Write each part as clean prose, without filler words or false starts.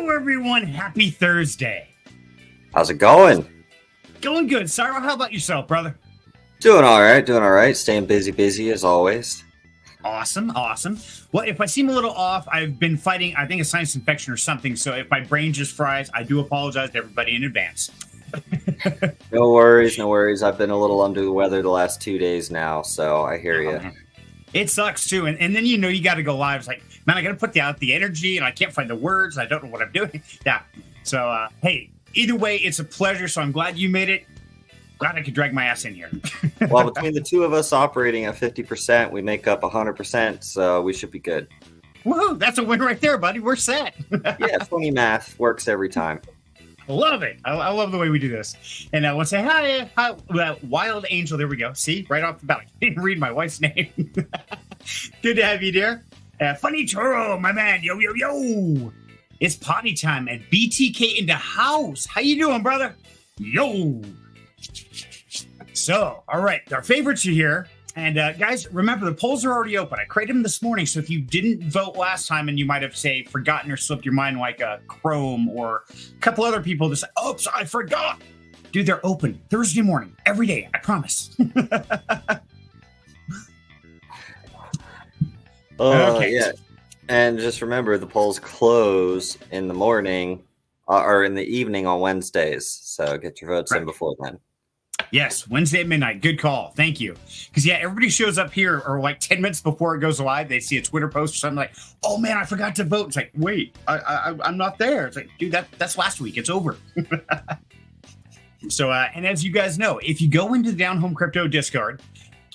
Hello, everyone. Happy Thursday. How's it going? Going good. Cyril, how about yourself, brother? Doing all right. Staying busy as always. Awesome. Well, if I seem a little off, I've been fighting, I think, a sinus infection or something. So if my brain just fries, I do apologize to everybody in advance. No worries. I've been a little under the weather the last 2 days now, so I hear you. It sucks, too. And then, you got to go live. It's like, man, I got to put out the energy, and I can't find the words. I don't know what I'm doing. Yeah. So, hey, either way, it's a pleasure. So I'm glad you made it. Glad I could drag my ass in here. Well, between the two of us operating at 50%, we make up 100%, so we should be good. Woohoo! That's a win right there, buddy. We're set. Yeah, funny math works every time. Love it. I love the way we do this. And I want to say hi, Wild Angel. There we go. See, right off the bat, I didn't read my wife's name. Good to have you, dear. Funny Churro, my man. Yo. It's potty time and BTK in the house. How you doing, brother? Yo. So, all right, our favorites are here. And guys, remember, the polls are already open. I created them this morning. So if you didn't vote last time and you might have, say, forgotten or slipped your mind like Chrome or a couple other people just, oops, I forgot. Dude, they're open Thursday morning, every day. I promise. Okay. Yeah. And just remember, the polls close in the morning or in the evening on Wednesdays. So get your votes in before then. Yes, Wednesday at midnight. Good call. Thank you. Because, yeah, everybody shows up here or like 10 minutes before it goes live. They see a Twitter post or something like, oh, man, I forgot to vote. It's like, wait, I'm not there. It's like, dude, that's last week. It's over. So, and as you guys know, if you go into the Down Home Crypto Discard,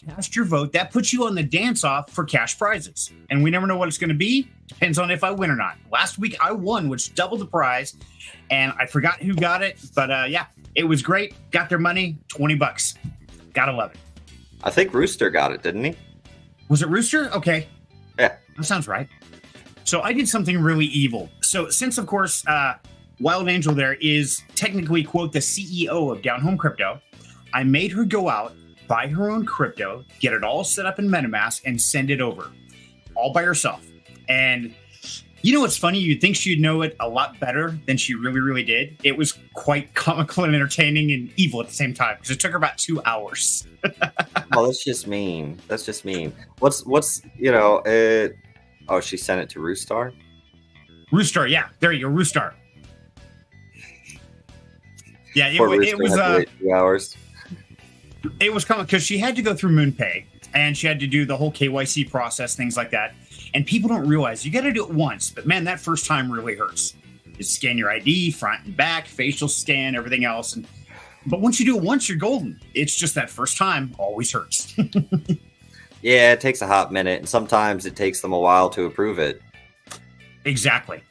cast your vote. That puts you on the dance off for cash prizes. And we never know what it's going to be. Depends on if I win or not. Last week I won, which doubled the prize. And I forgot who got it. But yeah, it was great. Got their money, $20. Gotta love it. I think Rooster got it, didn't he? Was it Rooster? Okay. Yeah. That sounds right. So I did something really evil. So since, of course, Wild Angel there is technically, quote, the CEO of Down Home Crypto, I made her go out, buy her own crypto, get it all set up in MetaMask, and send it over all by herself. And you know what's funny? You'd think she'd know it a lot better than she really did. It was quite comical and entertaining and evil at the same time because it took her about 2 hours. Oh, that's just mean. What's oh, she sent it to Roostar? Roostar, yeah. There you go, Roostar. Yeah, it was 2 hours. It was common because she had to go through MoonPay and she had to do the whole KYC process, things like that. And people don't realize you got to do it once, but man, that first time really hurts. You scan your ID, front and back, facial scan, everything else. But once you do it once, you're golden. It's just that first time always hurts. Yeah, it takes a hot minute, and sometimes it takes them a while to approve it. Exactly.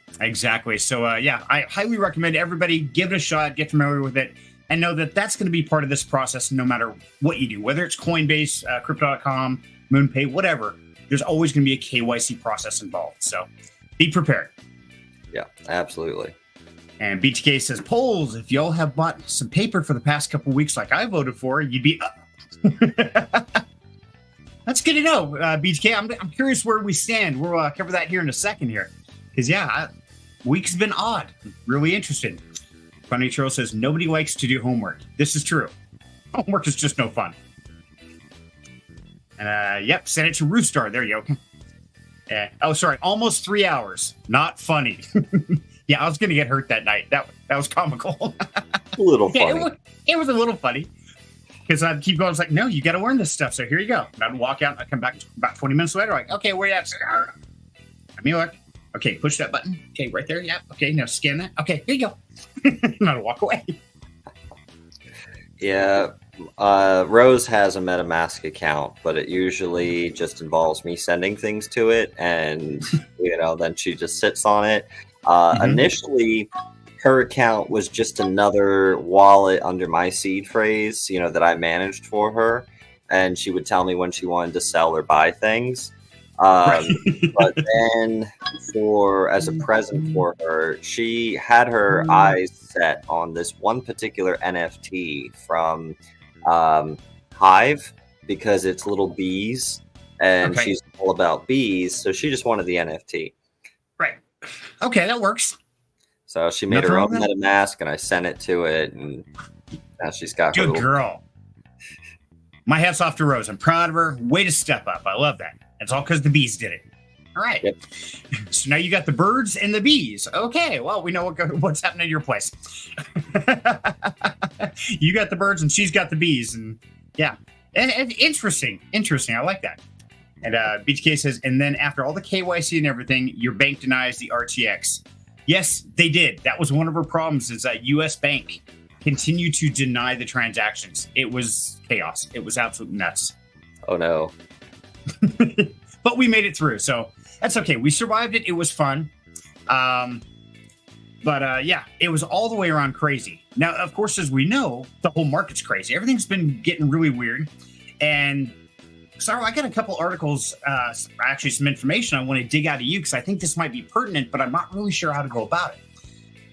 So yeah, I highly recommend everybody give it a shot, get familiar with it. And know that that's going to be part of this process no matter what you do, whether it's Coinbase, Crypto.com, MoonPay, whatever. There's always going to be a KYC process involved. So be prepared. Yeah, absolutely. And BTK says, polls, if y'all have bought some paper for the past couple of weeks like I voted for, you'd be up. That's good to know, BTK. I'm curious where we stand. We'll cover that here in a second here. Because, yeah, week's been odd. Really interesting. Funny Churro says, nobody likes to do homework. This is true. Homework is just no fun. And, yep, send it to Roostar. There you go. Oh, sorry, almost 3 hours. Not funny. Yeah, I was going to get hurt that night. That was comical. A little funny. Yeah, it was a little funny. Because I'd keep going. I was like, no, you got to learn this stuff. So here you go. And I'd walk out and I'd come back about 20 minutes later. Like, okay, where you at? Let me look. Okay, push that button. Okay, right there. Yeah. Okay, now scan that. Okay, here you go. And I'd walk away. Yeah. Rose has a MetaMask account, but it usually just involves me sending things to it. And, then she just sits on it. Initially, her account was just another wallet under my seed phrase, that I managed for her. And she would tell me when she wanted to sell or buy things. But then as a present for her, she had her eyes set on this one particular NFT from Hive because it's little bees and she's all about bees. So she just wanted the NFT. Right. Okay, that works. So she made Nothing her wrong own with that? MetaMask, and I sent it to it, and now she's got her Good little. girl. My hat's off to Rose. I'm proud of her. Way to step up. I love that. It's all because the bees did it. All right. Yep. So now you got the birds and the bees. Okay. Well, we know what's happening at your place. You got the birds and she's got the bees. And yeah. And interesting. Interesting. I like that. And BTK says, and then after all the KYC and everything, your bank denies the RTX. Yes, they did. That was one of her problems is that US Bank continued to deny the transactions. It was chaos. It was absolute nuts. Oh, no. But we made it through. So that's okay. We survived it. It was fun. But yeah, it was all the way around crazy. Now, of course, as we know, the whole market's crazy. Everything's been getting really weird. And Cyril, I got a couple articles, actually some information I want to dig out of you because I think this might be pertinent, but I'm not really sure how to go about it.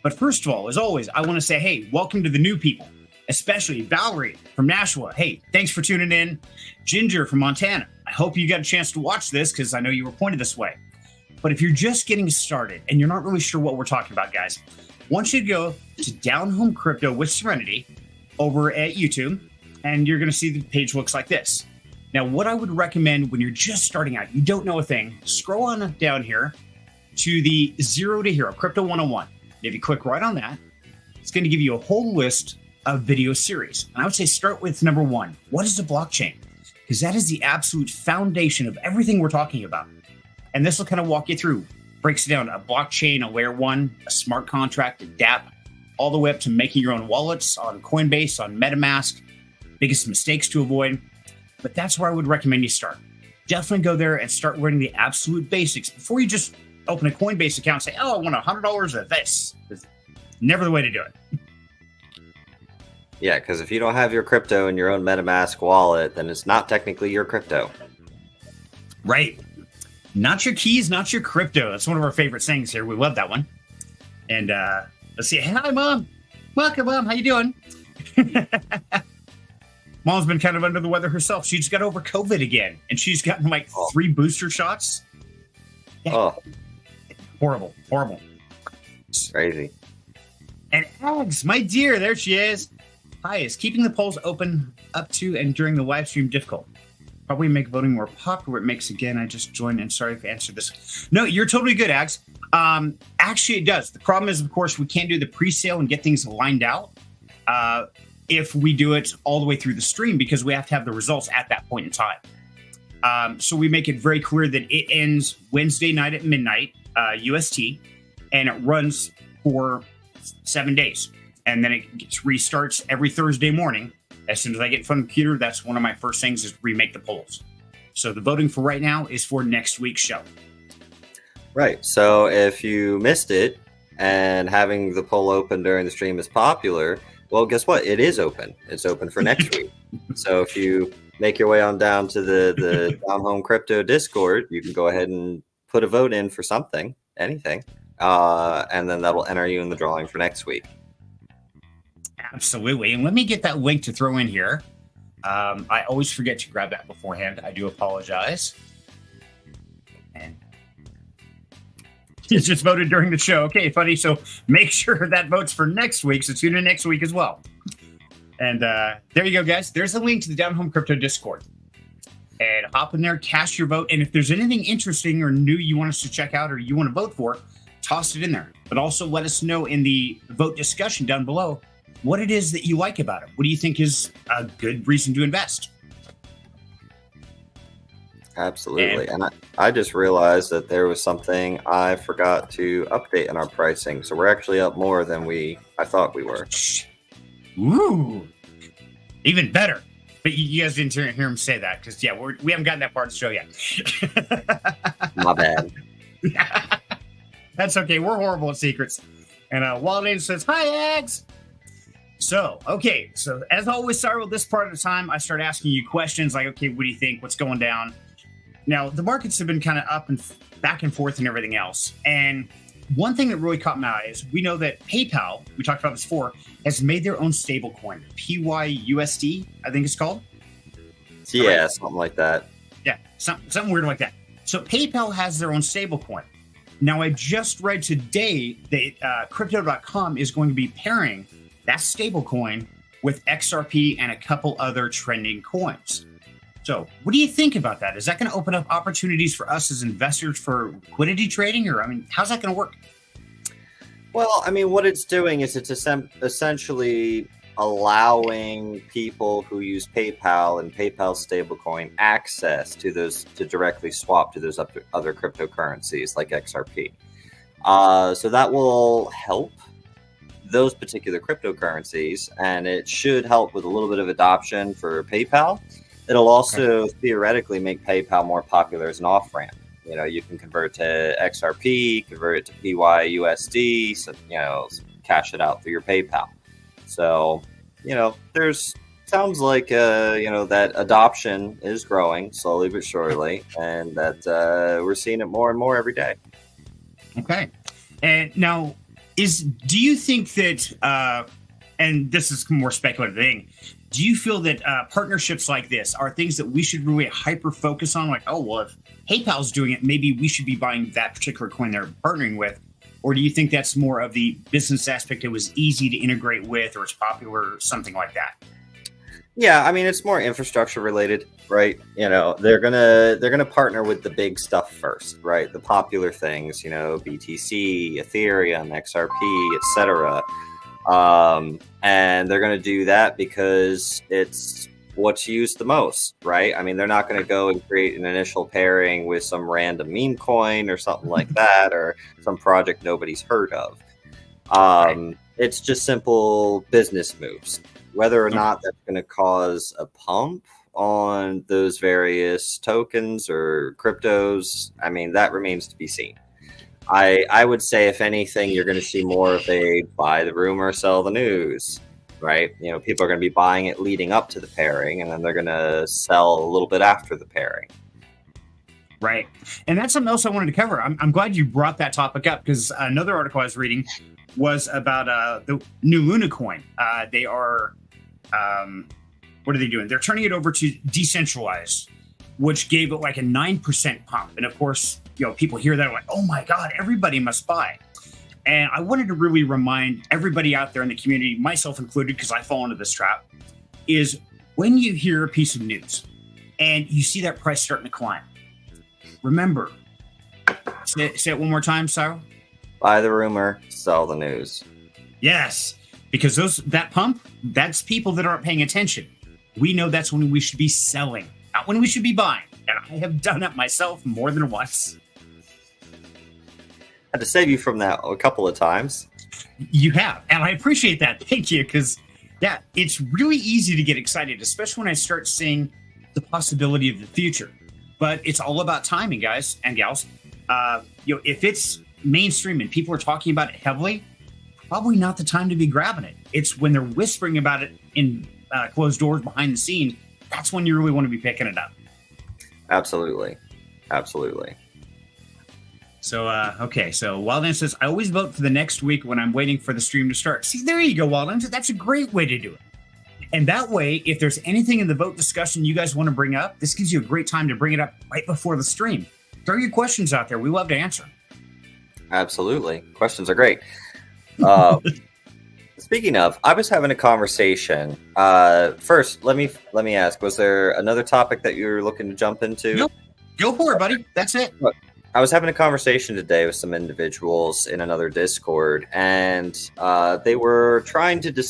But first of all, as always, I want to say, hey, welcome to the new people, especially Valerie from Nashua. Hey, thanks for tuning in. Ginger from Montana. I hope you got a chance to watch this because I know you were pointed this way. But if you're just getting started and you're not really sure what we're talking about, guys, I want you to go to Down Home Crypto with Serenity over at YouTube, and you're going to see the page looks like this. Now, what I would recommend when you're just starting out, you don't know a thing, scroll on down here to the Zero to Hero, Crypto 101. If you click right on that, it's going to give you a whole list of video series. And I would say start with number one. What is a blockchain? Because that is the absolute foundation of everything we're talking about. And this will kind of walk you through, breaks it down, a blockchain, a layer one, a smart contract, a dApp, all the way up to making your own wallets on Coinbase, on MetaMask, biggest mistakes to avoid. But that's where I would recommend you start. Definitely go there and start learning the absolute basics before you just open a Coinbase account and say, oh, I want $100 of this. It's never the way to do it. Yeah, because if you don't have your crypto in your own MetaMask wallet, then it's not technically your crypto. Right. Not your keys, not your crypto. That's one of our favorite sayings here. We love that one. And let's see. Hi, Mom. Welcome, Mom. How you doing? Mom's been kind of under the weather herself. She just got over COVID again, and she's gotten like 3 booster shots. Yeah. Oh, horrible. crazy. And Ags, my dear, there she is. Hi, is keeping the polls open up to and during the live stream difficult? Probably make voting more popular. It makes again. I just joined and sorry if I answered this. No, you're totally good, Ags. Actually, it does. The problem is, of course, we can't do the pre-sale and get things lined out if we do it all the way through the stream because we have to have the results at that point in time. So we make it very clear that it ends Wednesday night at midnight UST, and it runs for 7 days. And then it restarts every Thursday morning. As soon as I get from the computer, that's one of my first things is remake the polls. So the voting for right now is for next week's show. Right. So if you missed it and having the poll open during the stream is popular, well, guess what? It is open. It's open for next week. So if you make your way on down to the Down Home Crypto Discord, you can go ahead and put a vote in for something, anything, and then that'll enter you in the drawing for next week. Absolutely. And let me get that link to throw in here. I always forget to grab that beforehand. I do apologize. And you just voted during the show. Okay, funny. So make sure that votes for next week. So tune in next week as well. And there you go, guys. There's the link to the Down Home Crypto Discord. And hop in there, cast your vote. And if there's anything interesting or new you want us to check out or you want to vote for, toss it in there. But also let us know in the vote discussion down below what it is that you like about it. What do you think is a good reason to invest? Absolutely. And I just realized that there was something I forgot to update in our pricing. So we're actually up more than I thought we were. Ooh, even better. But you guys didn't hear him say that because, yeah, we haven't gotten that part of the show yet. My bad. That's okay. We're horrible at secrets. And Wild Angel says, hi, Eggs. So, okay. So, as always, Cyril, this part of the time, I start asking you questions like, okay, what do you think? What's going down? Now, the markets have been kind of up and back and forth and everything else. And one thing that really caught my eye is we know that PayPal, we talked about this before, has made their own stablecoin, PYUSD, I think it's called. Yeah, right? something like that. Yeah, something weird like that. So PayPal has their own stablecoin. Now, I just read today that Crypto.com is going to be pairing that stablecoin with XRP and a couple other trending coins. So what do you think about that? Is that going to open up opportunities for us as investors for liquidity trading? Or, I mean, how's that going to work? Well, I mean, what it's doing is it's essentially allowing people who use PayPal and PayPal stablecoin access to those to directly swap to those other cryptocurrencies like XRP. So that will help those particular cryptocurrencies, and it should help with a little bit of adoption for PayPal. It'll also theoretically make PayPal more popular as an off-ramp. You know, you can convert to XRP, convert it to PYUSD, so, you know, cash it out through your PayPal. So, you know, sounds like, you know, that adoption is growing slowly but surely, and that we're seeing it more and more every day. Okay. And now, do you think that, and this is a more speculative thing, do you feel that partnerships like this are things that we should really hyper focus on? Like, oh, well, if PayPal's doing it, maybe we should be buying that particular coin they're partnering with. Or do you think that's more of the business aspect? It was easy to integrate with, or it's popular, or something like that? Yeah, I mean, it's more infrastructure related, right? You know, they're gonna partner with the big stuff first, right? The popular things, you know, BTC, Ethereum, XRP, etc. And they're going to do that because it's what's used the most, right? I mean, they're not going to go and create an initial pairing with some random meme coin or something like that, or some project nobody's heard of. It's just simple business moves. Whether or not that's going to cause a pump on those various tokens or cryptos, I mean, that remains to be seen. I would say, if anything, you're going to see more of a buy the rumor, sell the news, right? You know, people are going to be buying it leading up to the pairing, and then they're going to sell a little bit after the pairing. Right. And that's something else I wanted to cover. I'm glad you brought that topic up, because another article I was reading was about the new Luna coin. They are, what are they doing? They're turning it over to decentralized, which gave it like a 9% pump. And of course, you know, people hear that like, oh my God, everybody must buy. And I wanted to really remind everybody out there in the community, myself included, because I fall into this trap, is when you hear a piece of news and you see that price starting to climb, remember, say it one more time, Cyril. Buy the rumor, sell the news. Yes, because that pump, that's people that aren't paying attention. We know that's when we should be selling, not when we should be buying. And I have done it myself more than once. Had to save you from that a couple of times. You have, and I appreciate that. Thank you, because yeah, it's really easy to get excited, especially when I start seeing the possibility of the future. But it's all about timing, guys and gals. You know, if it's mainstream and people are talking about it heavily, probably not the time to be grabbing it. It's when they're whispering about it in closed doors behind the scene. That's when you really want to be picking it up. Absolutely. So, okay. So Wildland says, I always vote for the next week when I'm waiting for the stream to start. See, there you go, Wildland. That's a great way to do it. And that way, if there's anything in the vote discussion you guys want to bring up, this gives you a great time to bring it up right before the stream. Throw your questions out there. We love to answer. Absolutely. Questions are great. Speaking of, I was having a conversation. First, let me ask, was there another topic that you were looking to jump into? Nope. Go for it, buddy. That's it. Look, I was having a conversation today with some individuals in another Discord, and they were trying to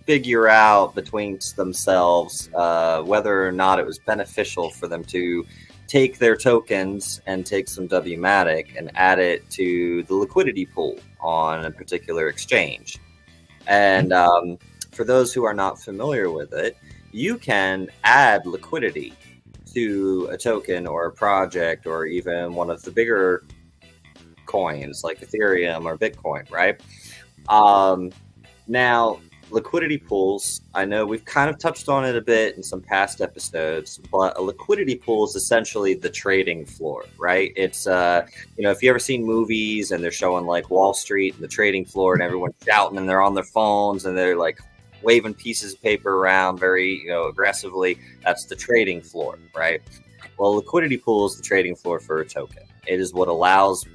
figure out between themselves whether or not it was beneficial for them to take their tokens and take some W-Matic and add it to the liquidity pool on a particular exchange. And for those who are not familiar with it, you can add liquidity to a token or a project or even one of the bigger coins like Ethereum or Bitcoin, right? Now, liquidity pools, I know we've kind of touched on it a bit in some past episodes, but a liquidity pool is essentially the trading floor, right? It's, you know, if you ever seen movies and they're showing like Wall Street and the trading floor and everyone's shouting and they're on their phones and they're like waving pieces of paper around very, you know, aggressively, that's the trading floor, right? Well, liquidity pool is the trading floor for a token. It is what allows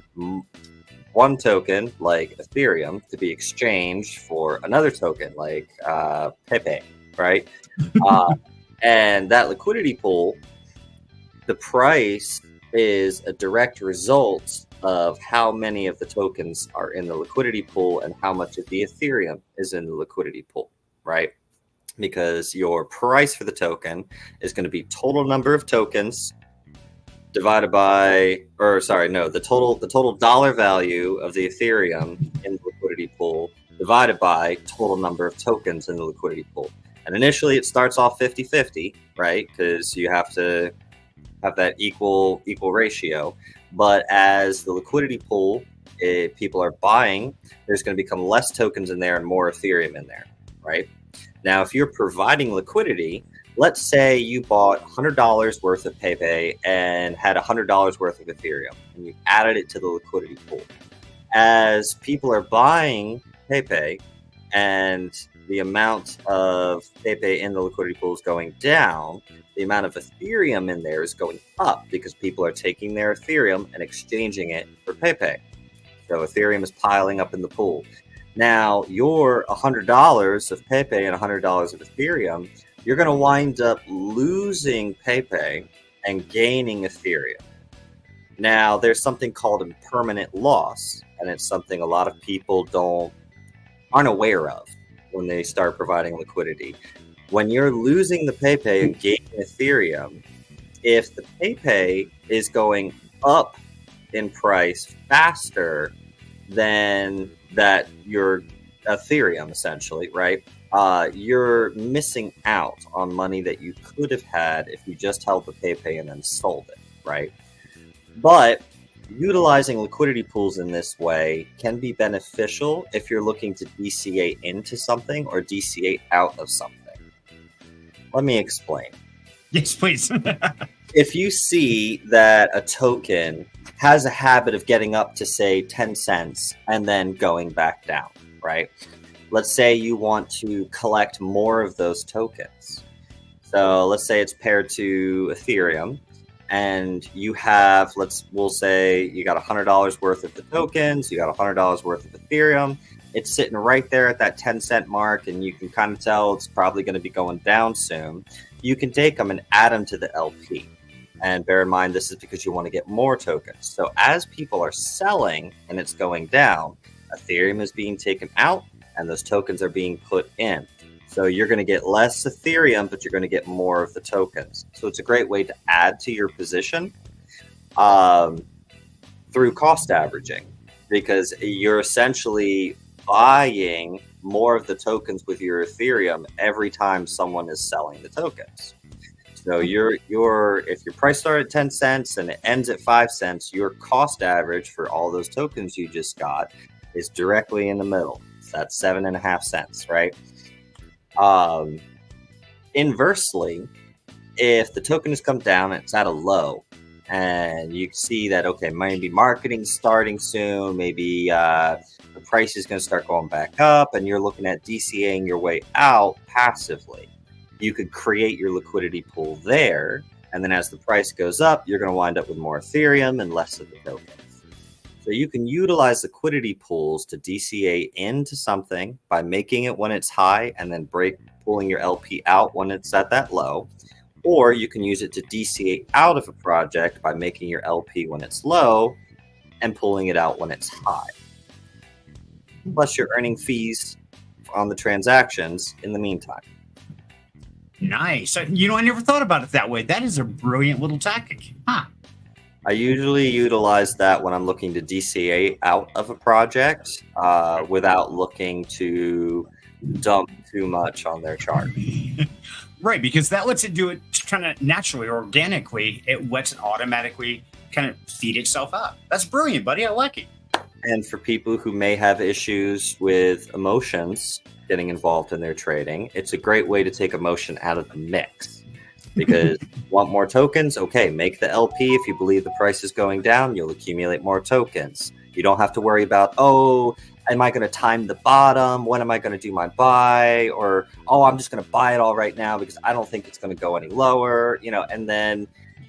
one token like Ethereum to be exchanged for another token like Pepe, right? And that liquidity pool, the price is a direct result of how many of the tokens are in the liquidity pool and how much of the Ethereum is in the liquidity pool, right? Because your price for the token is going to be total number of tokens divided by, the total dollar value of the Ethereum in the liquidity pool divided by total number of tokens in the liquidity pool. And initially it starts off 50-50, right? Because you have to have that equal ratio. But as the liquidity pool, people are buying, there's going to become less tokens in there and more Ethereum in there, right? Now, if you're providing liquidity, let's say you bought $100 worth of Pepe and had $100 worth of Ethereum, and you added it to the liquidity pool. As people are buying Pepe and the amount of Pepe in the liquidity pool is going down, the amount of Ethereum in there is going up because people are taking their Ethereum and exchanging it for Pepe. So Ethereum is piling up in the pool. Now, your $100 of Pepe and $100 of Ethereum, you're going to wind up losing Pepe and gaining Ethereum. Now, there's something called impermanent loss, and it's something a lot of people aren't aware of when they start providing liquidity. When you're losing the Pepe and gaining Ethereum, if the Pepe is going up in price faster than that your Ethereum, essentially, right? You're missing out on money that you could have had if you just held the Pepe and then sold it, right? But utilizing liquidity pools in this way can be beneficial if you're looking to DCA into something or DCA out of something. Let me explain. Yes, please. If you see that a token has a habit of getting up to, say, 10 cents and then going back down, right? Let's say you want to collect more of those tokens. So let's say it's paired to Ethereum, and you have, we'll say you got $100 worth of the tokens, you got $100 worth of Ethereum. It's sitting right there at that 10-cent mark, and you can kind of tell it's probably going to be going down soon. You can take them and add them to the LP. And bear in mind, this is because you want to get more tokens. So as people are selling and it's going down, Ethereum is being taken out and those tokens are being put in. So you're going to get less Ethereum, but you're going to get more of the tokens. So it's a great way to add to your position through cost averaging, because you're essentially buying more of the tokens with your Ethereum every time someone is selling the tokens. So if your price started at 10 cents and it ends at 5 cents, your cost average for all those tokens you just got is directly in the middle. So that's 7.5 cents, right? Inversely, if the token has come down and it's at a low, and you see that, okay, maybe marketing's starting soon, maybe the price is going to start going back up, and you're looking at DCAing your way out passively, you could create your liquidity pool there, and then as the price goes up, you're going to wind up with more Ethereum and less of the tokens. So you can utilize liquidity pools to DCA into something by making it when it's high and then pulling your LP out when it's at that low. Or you can use it to DCA out of a project by making your LP when it's low and pulling it out when it's high. Plus you're earning fees on the transactions in the meantime. Nice. I never thought about it that way. That is a brilliant little tactic. Huh. I usually utilize that when I'm looking to DCA out of a project without looking to dump too much on their chart. Right, because that lets it do it kind of naturally, organically. It lets it automatically kind of feed itself out. That's brilliant, buddy. I like it. And for people who may have issues with emotions getting involved in their trading, it's a great way to take emotion out of the mix. Because want more tokens? Okay, make the LP. If you believe the price is going down, you'll accumulate more tokens. You don't have to worry about, am I going to time the bottom? When am I going to do my buy? Or, I'm just going to buy it all right now because I don't think it's going to go any lower. And then,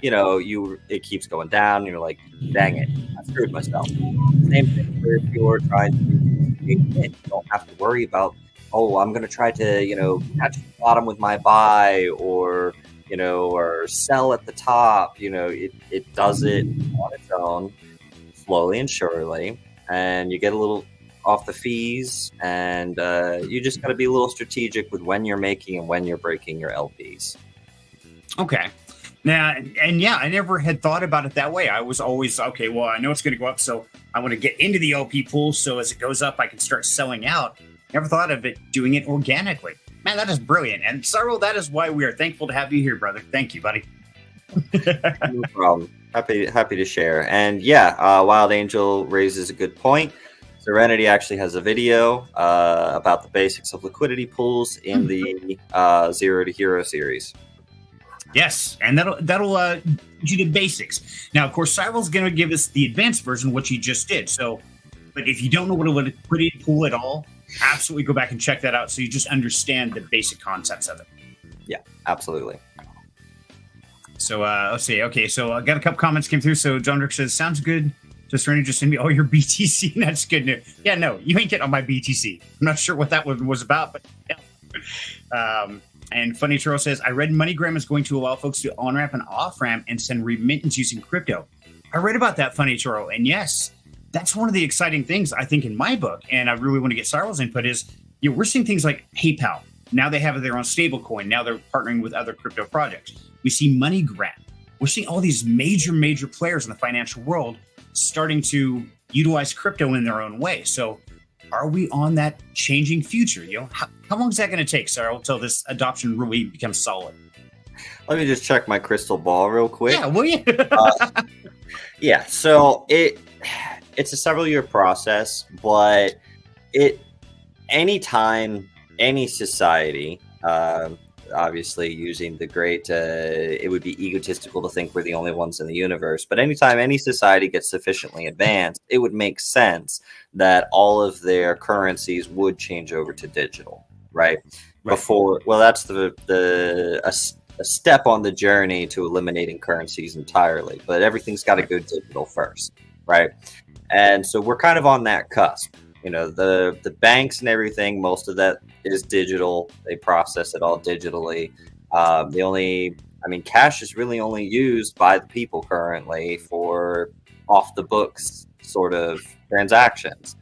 it keeps going down. And you're like, dang it, I screwed myself. Same thing for if you're trying to you don't have to worry about, oh, I'm going to try to, catch the bottom with my buy or sell at the top. It does it on its own, slowly and surely, and you get a little off the fees, and you just got to be a little strategic with when you're making and when you're breaking your LPs. Okay. Now, and yeah, I never had thought about it that way. I was always, okay, well, I know it's going to go up, so I want to get into the LP pool, so as it goes up, I can start selling out. Never thought of it doing it organically. Man, that is brilliant. And Cyril, that is why we are thankful to have you here, brother. Thank you, buddy. No problem. Happy to share. And yeah, Wild Angel raises a good point. Serenity actually has a video about the basics of liquidity pools in the Zero to Hero series. Yes, and that'll do the basics. Now, of course, Cyril's going to give us the advanced version, which he just did. So, but if you don't know what a liquidity pool at all, absolutely go back and check that out so you just understand the basic concepts of it. Yeah, absolutely. So let's see. Okay, so I got a couple comments came through. So John Rick says, sounds good. Just ready to send me all your BTC. That's good news. Yeah, no, you ain't getting on my BTC. I'm not sure what that one was about, but yeah. And Funny Churro says, I read MoneyGram is going to allow folks to on-ramp and off-ramp and send remittance using crypto. I read about that, Funny Churro. And yes, that's one of the exciting things, I think, in my book. And I really want to get Cyril's input is, we're seeing things like PayPal. Now they have their own stablecoin. Now they're partnering with other crypto projects. We see MoneyGram. We're seeing all these major players in the financial world starting to utilize crypto in their own way. So are we on that changing future? How long is that going to take, Cyril, until this adoption really becomes solid? Let me just check my crystal ball real quick. Yeah, will you? Yeah, so it's a several-year process, but anytime any society, obviously using the great, it would be egotistical to think we're the only ones in the universe, but anytime any society gets sufficiently advanced, it would make sense that all of their currencies would change over to digital, right? Before, well, that's a step on the journey to eliminating currencies entirely, but everything's got to go digital first, right? And so we're kind of on that cusp. The banks and everything, most of that is digital. They process it all digitally. Cash is really only used by the people currently for off the books sort of transactions.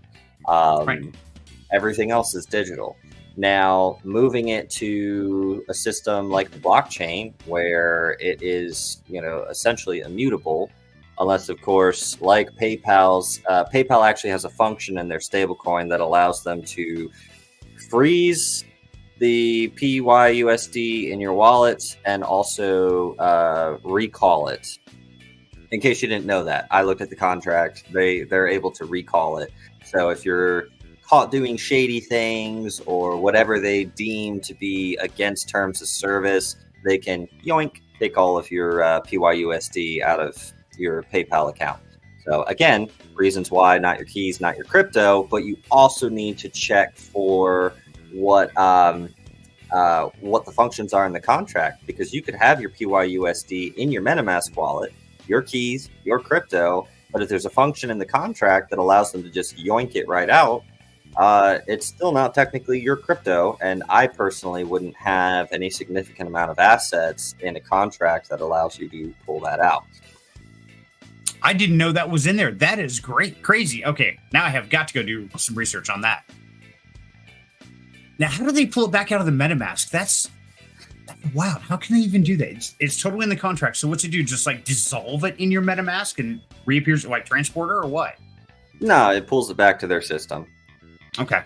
Everything else is digital. Now, moving it to a system like the blockchain, where it is, essentially immutable, unless, of course, like PayPal actually has a function in their stablecoin that allows them to freeze the PYUSD in your wallet and also recall it. In case you didn't know that, I looked at the contract. They're able to recall it. So if you're caught doing shady things or whatever they deem to be against terms of service, they can take all of your PYUSD out of your PayPal account. So again, reasons why not your keys, not your crypto, but you also need to check for what the functions are in the contract, because you could have your PYUSD in your MetaMask wallet, your keys, your crypto, but if there's a function in the contract that allows them to just yoink it right out, it's still not technically your crypto. And I personally wouldn't have any significant amount of assets in a contract that allows you to pull that out. I didn't know that was in there. That is great. Crazy. Okay, now I have got to go do some research on that. Now, how do they pull it back out of the MetaMask? That's wild. How can they even do that? It's totally in the contract. So what's it do? Just like dissolve it in your MetaMask and reappears like transporter or what? No, it pulls it back to their system. Okay.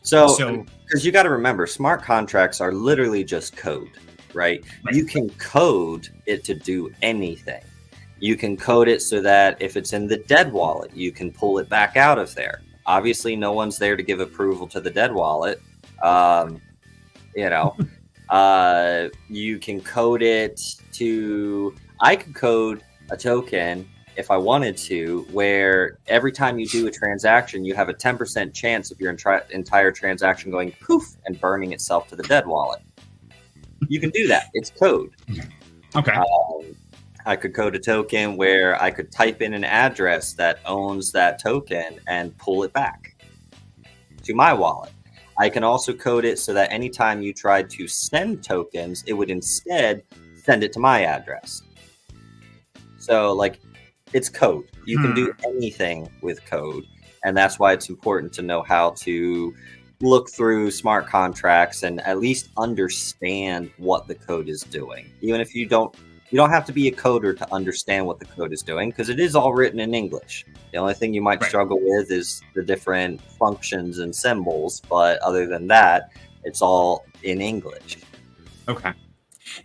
So because you got to remember, smart contracts are literally just code, right? You can code it to do anything. You can code it so that if it's in the dead wallet, you can pull it back out of there. Obviously, no one's there to give approval to the dead wallet. You can code it to... I could code a token if I wanted to, where every time you do a transaction, you have a 10% chance of your entire transaction going poof and burning itself to the dead wallet. You can do that. It's code. Okay. I could code a token where I could type in an address that owns that token and pull it back to my wallet. I can also code it so that anytime you tried to send tokens, it would instead send it to my address. So, like, it's code. You can do anything with code. And that's why it's important to know how to look through smart contracts and at least understand what the code is doing. Even if you don't have to be a coder to understand what the code is doing, because it is all written in English. The only thing you might struggle with is the different functions and symbols, but other than that, it's all in English. Okay.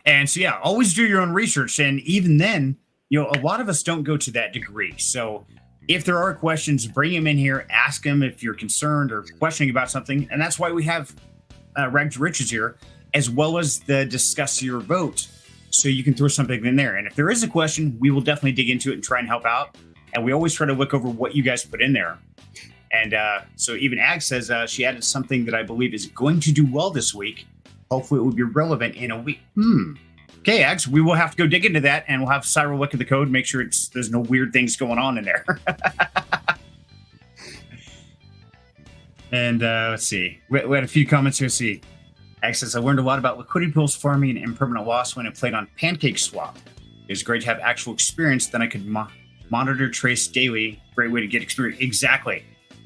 And so, yeah, always do your own research. And even then, you know, a lot of us don't go to that degree. So if there are questions, bring them in here, ask them if you're concerned or questioning about something. And that's why we have Rags to Riches here, as well as the discuss your vote. So you can throw something in there. And if there is a question, we will definitely dig into it and try and help out. And we always try to look over what you guys put in there. And so even Ag says she added something that I believe is going to do well this week. Hopefully it will be relevant in a week. Okay, Ags, we will have to go dig into that, and we'll have Cyril look at the code, make sure there's no weird things going on in there. And let's see. We had a few comments here. See, Ag says, I learned a lot about liquidity pools farming and impermanent loss when I played on Pancake Swap. It was great to have actual experience. Then I could monitor, trace daily. Great way to get experience. Exactly.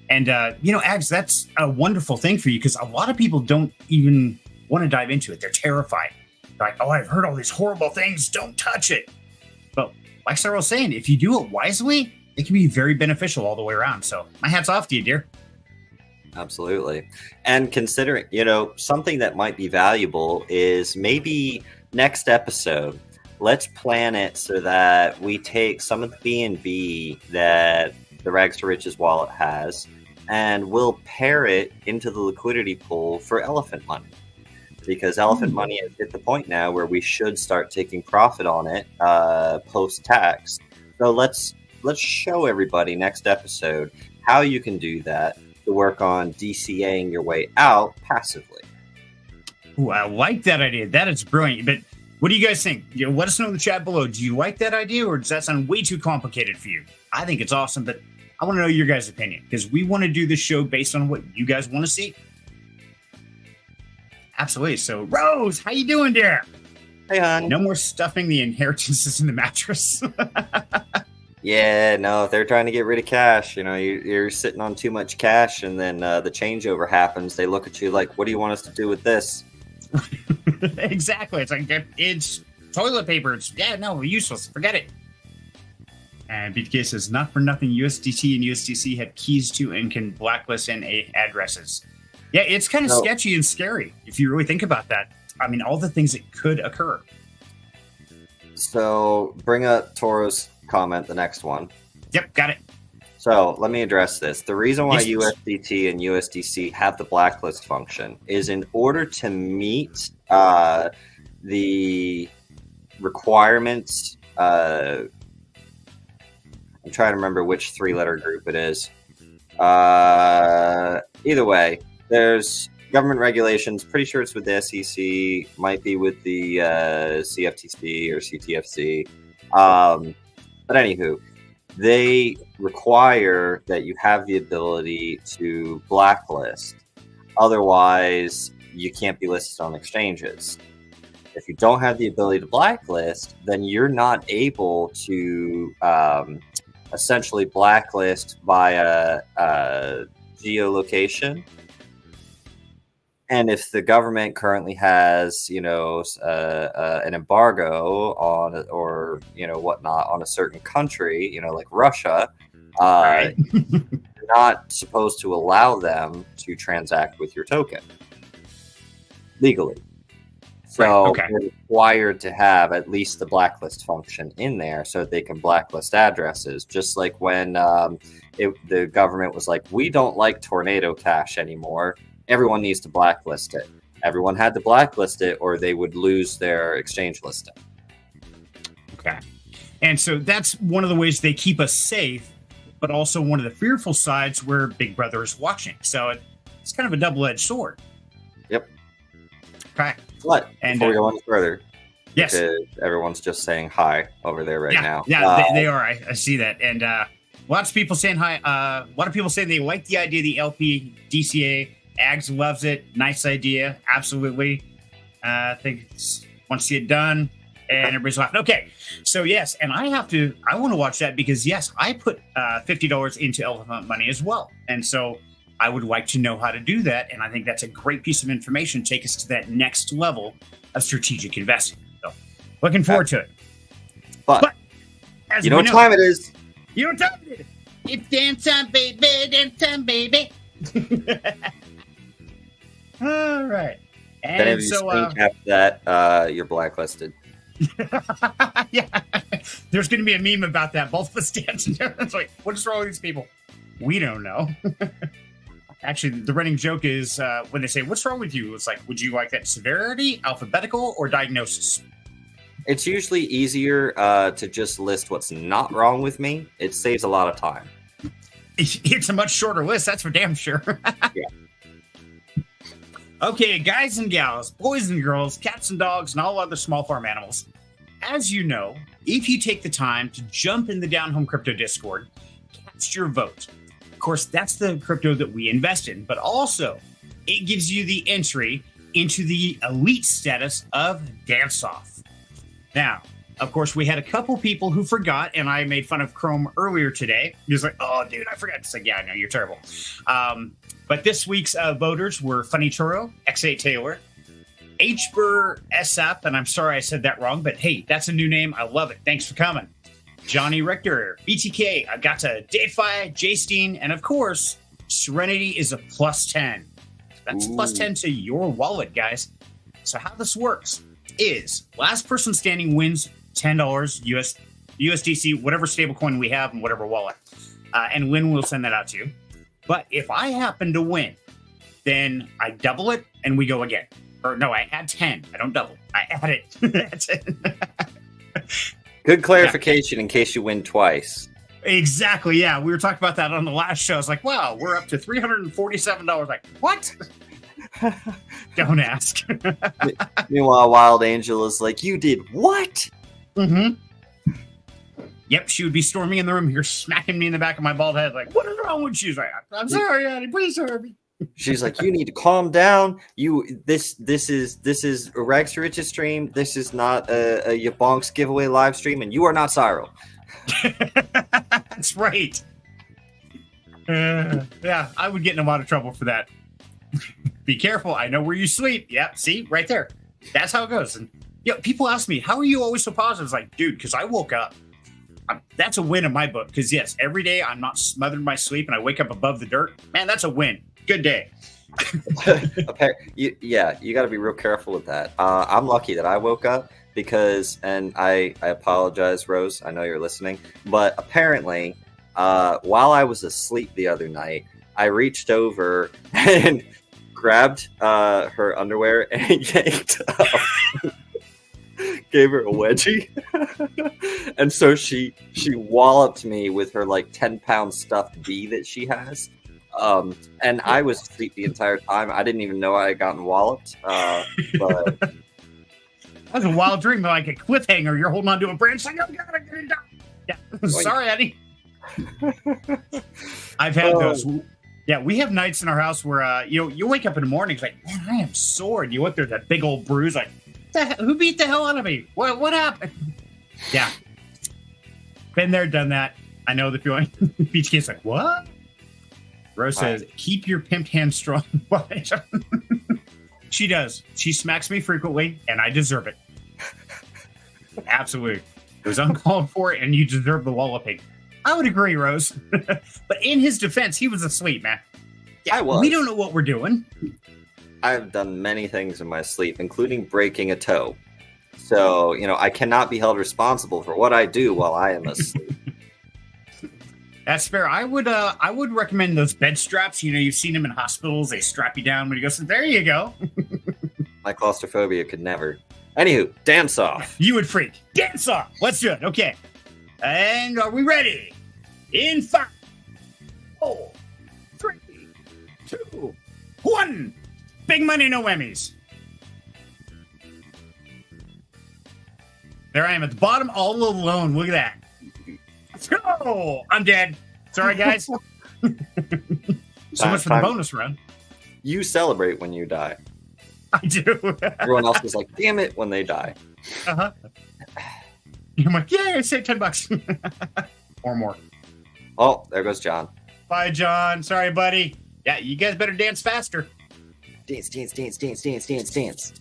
And, you know, Ags, that's a wonderful thing for you, because a lot of people don't even want to dive into it. They're terrified. They're like, oh, I've heard all these horrible things. Don't touch it. But like Cyril was saying, if you do it wisely, it can be very beneficial all the way around. So my hat's off to you, dear. Absolutely. And considering, you know, something that might be valuable is maybe next episode, let's plan it so that we take some of the B&B that the Rags to Riches wallet has, and we'll pair it into the liquidity pool for elephant money. Because elephant money has hit the point now where we should start taking profit on it post-tax. So let's show everybody next episode how you can do that to work on DCAing your way out passively. Ooh, I like that idea. That is brilliant. But what do you guys think? You know, let us know in the chat below. Do you like that idea, or does that sound way too complicated for you? I think it's awesome, but I want to know your guys' opinion, because we want to do this show based on what you guys want to see. Absolutely. So, Rose, how you doing, dear? Hey, hon. No more stuffing the inheritances in the mattress. Yeah, no, if they're trying to get rid of cash, you know, you're sitting on too much cash, and then the changeover happens. They look at you like, what do you want us to do with this? Exactly. It's like, it's toilet paper. It's, useless. Forget it. And BTK says, not for nothing, USDT and USDC have keys to and can blacklist NA addresses. Yeah, it's kind of sketchy and scary if you really think about that. I mean, all the things that could occur. So bring up Toro's comment, the next one. Yep, got it. So let me address this. The reason why USDT and USDC have the blacklist function is in order to meet the requirements. I'm trying to remember which three-letter group it is. Either way, there's government regulations. Pretty sure it's with the SEC. Might be with the CFTC or CTFC. But anywho, they require that you have the ability to blacklist. Otherwise, you can't be listed on exchanges. If you don't have the ability to blacklist, then you're not able to essentially blacklist via geolocation. And if the government currently has, an embargo on, or, whatnot on a certain country, like Russia, Right. you're not supposed to allow them to transact with your token legally. So they're required to have at least the blacklist function in there so that they can blacklist addresses. Just like when the government was like, we don't like Tornado Cash anymore. Everyone needs to blacklist it. Everyone had to blacklist it or they would lose their exchange listing. Okay. And so that's one of the ways they keep us safe, but also one of the fearful sides where Big Brother is watching. So it's kind of a double-edged sword. Yep. Okay. But before we go any further, Yes. Because everyone's just saying hi over there right now. Yeah, they are. I see that. And lots of people saying hi. A lot of people saying they like the idea of the LPDCA. Ags loves it. Nice idea. Absolutely. I think want to see it done. And everybody's laughing. Okay. So, yes. And I want to watch that because, yes, I put $50 into Elephant Money as well. And so I would like to know how to do that. And I think that's a great piece of information to take us to that next level of strategic investing. So, looking forward to it. But as you know what time it is. You know what time it is. It's dance time, baby. Dance time, baby. All right. And if you screen cap that, you're blacklisted. Yeah. There's going to be a meme about that. Both of us dancing. It's like, what is wrong with these people? We don't know. Actually, the running joke is when they say, what's wrong with you? It's like, would you like that severity, alphabetical, or diagnosis? It's usually easier to just list what's not wrong with me. It saves a lot of time. It's a much shorter list, that's for damn sure. Yeah. Okay, guys and gals, boys and girls, cats and dogs, and all other small farm animals. As you know, if you take the time to jump in the Down Home Crypto Discord, cast your vote. Of course, that's the crypto that we invest in, but also it gives you the entry into the elite status of Dance Off. Now, of course, we had a couple people who forgot, and I made fun of Chrome earlier today. He was like, oh, dude, I forgot. It's like, yeah, I know, you're terrible. But this week's voters were Funny Turo, X8 Taylor, HBur SF, and I'm sorry I said that wrong, but hey, that's a new name. I love it. Thanks for coming. Johnny Richter, BTK, Agata, Dayfi, J-Steen, and of course, Serenity is a +10. That's +10 to your wallet, guys. So how this works is last person standing wins $10 USDC, whatever stablecoin we have and whatever wallet. And Lynn will send that out to you. But if I happen to win, then I double it and we go again. Or no, I add 10. I don't double. I add it. That's it. Good clarification in case you win twice. Exactly. Yeah. We were talking about that on the last show. It's like, wow, we're up to $347. Like, what? Don't ask. Meanwhile, Wild Angel is like, you did what? Mm-hmm. Yep, she would be storming in the room here, smacking me in the back of my bald head, like, what is wrong with you? Like, I'm sorry, Annie, please serve me. She's like, you need to calm down. This is a Rags to Riches stream. This is not a Yabonks giveaway live stream, and you are not Cyril. That's right. Yeah, I would get in a lot of trouble for that. Be careful. I know where you sleep. Yep, see, right there. That's how it goes. And people ask me, how are you always so positive? It's like, dude, because I woke up. That's a win in my book. Because yes, every day I'm not smothered in my sleep and I wake up above the dirt. Man, that's a win. Good day. You got to be real careful with that. I'm lucky that I woke up because, and I apologize, Rose. I know you're listening, but apparently, while I was asleep the other night, I reached over and grabbed her underwear and yanked up. Gave her a wedgie. And so she walloped me with her like 10-pound stuffed bee that she has. And I was asleep the entire time. I didn't even know I had gotten walloped. But that was a wild dream, like a cliffhanger. You're holding on to a branch like, oh, gotta get it down. Yeah. Sorry, Eddie. I've had those. Yeah, we have nights in our house where you wake up in the morning, it's like, man, I am sore. And you look, there's that big old bruise, like, who beat the hell out of me? What happened? Yeah. Been there, done that. I know the feeling. Beach Kid's like, what? Rose says, keep your pimped hand strong. She does. She smacks me frequently, and I deserve it. Absolutely. It was uncalled for, and you deserve the walloping. I would agree, Rose. But in his defense, he was asleep, man. Yeah, I was. We don't know what we're doing. I've done many things in my sleep, including breaking a toe. So, I cannot be held responsible for what I do while I am asleep. That's fair. I would recommend those bed straps. You've seen them in hospitals. They strap you down when you go. So there you go. My claustrophobia could never. Anywho, dance off. You would freak. Dance off. Let's do it. Okay. And are we ready? In 5, 4, 3, 2, 1. Big money, no Emmys. There I am at the bottom all alone. Look at that. Let's go. I'm dead. Sorry, guys. So much for the bonus run. You celebrate when you die. I do. Everyone else is like, damn it, when they die. Uh-huh. I'm like, yeah, save $10. Or more. Oh, there goes John. Bye, John. Sorry, buddy. Yeah, you guys better dance faster. Dance, dance, dance, dance, dance, dance, dance.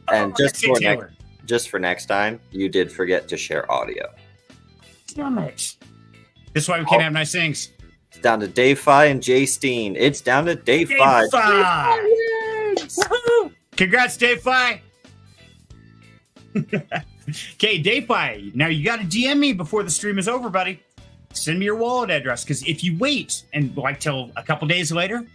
And just for next time, you did forget to share audio. Damn it. This is why we can't have nice things. It's down to Dave Fi and Jay Steen. It's down to Dave Fi. Woohoo! Congrats, Dave Fi. Okay, Dave Fi. Now you got to DM me before the stream is over, buddy. Send me your wallet address, because if you wait and like till a couple days later,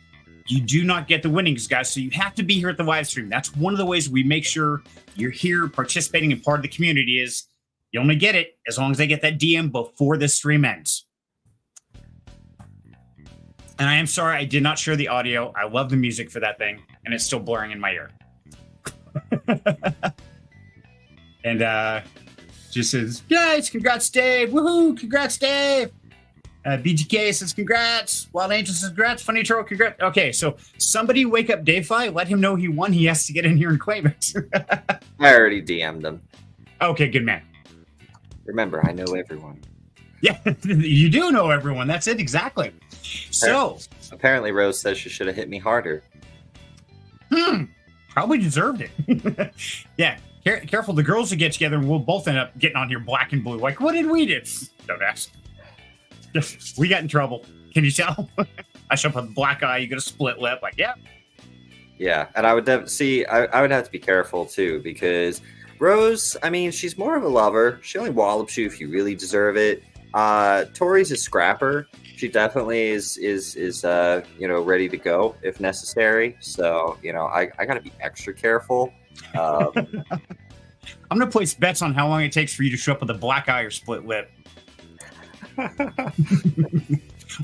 you do not get the winnings, guys. So you have to be here at the live stream. That's one of the ways we make sure you're here participating and part of the community. Is you only get it as long as I get that DM before the stream ends. And I am sorry I did not share the audio. I love the music for that thing, and it's still blaring in my ear. And just says, guys, congrats, Dave. Woohoo, congrats, Dave. BGK says, congrats. Wild Angel says, congrats. Funny Troll, congrats. Okay, so somebody wake up Dave Fi, let him know he won. He has to get in here and claim it. I already DM'd him. Okay, good man. Remember, I know everyone. Yeah, you do know everyone. That's it, exactly. So apparently Rose says she should have hit me harder. Probably deserved it. Yeah, careful. The girls will get together and we'll both end up getting on here black and blue. Like, what did we do? Don't ask. We got in trouble. Can you tell? I show up with a black eye. You get a split lip. Like, yeah. Yeah, and I would I would have to be careful too, because Rose, I mean, she's more of a lover. She only wallops you if you really deserve it. Tori's a scrapper. She definitely is ready to go if necessary. So, I got to be extra careful. I'm going to place bets on how long it takes for you to show up with a black eye or split lip.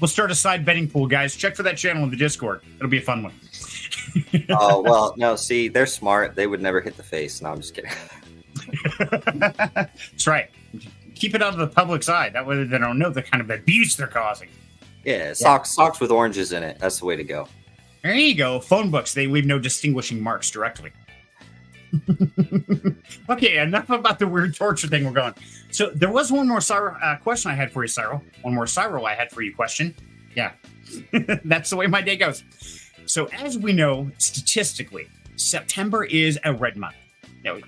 We'll start a side betting pool, guys. Check for that channel in the Discord. It'll be a fun one. Oh, well, no, see, they're smart. They would never hit the face. No, I'm just kidding. That's right. Keep it out of the public's eye. That way they don't know the kind of abuse they're causing. Yeah, socks with oranges in it. That's the way to go. There you go. Phone books, they leave no distinguishing marks directly. Okay, enough about the weird torture thing we're going. So there was one more question I had for you, Cyril. One more Cyril I had for you question. Yeah, that's the way my day goes. So as we know, statistically, September is a red month. No,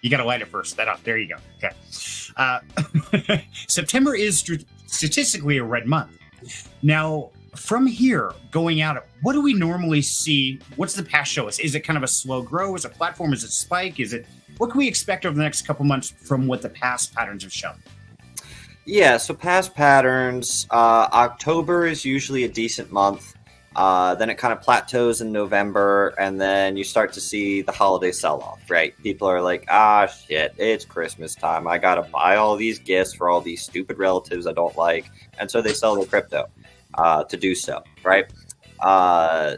you got to light it first. There you go. Okay. September is statistically a red month. Now, from here, going out, what do we normally see? What's the past show us? Is it kind of a slow grow? Is it platform? Is it spike? What can we expect over the next couple months from what the past patterns have shown? Yeah, so past patterns, October is usually a decent month. Then it kind of plateaus in November, and then you start to see the holiday sell-off, right? People are like, shit, it's Christmas time. I got to buy all these gifts for all these stupid relatives I don't like. And so they sell their crypto to do so, right?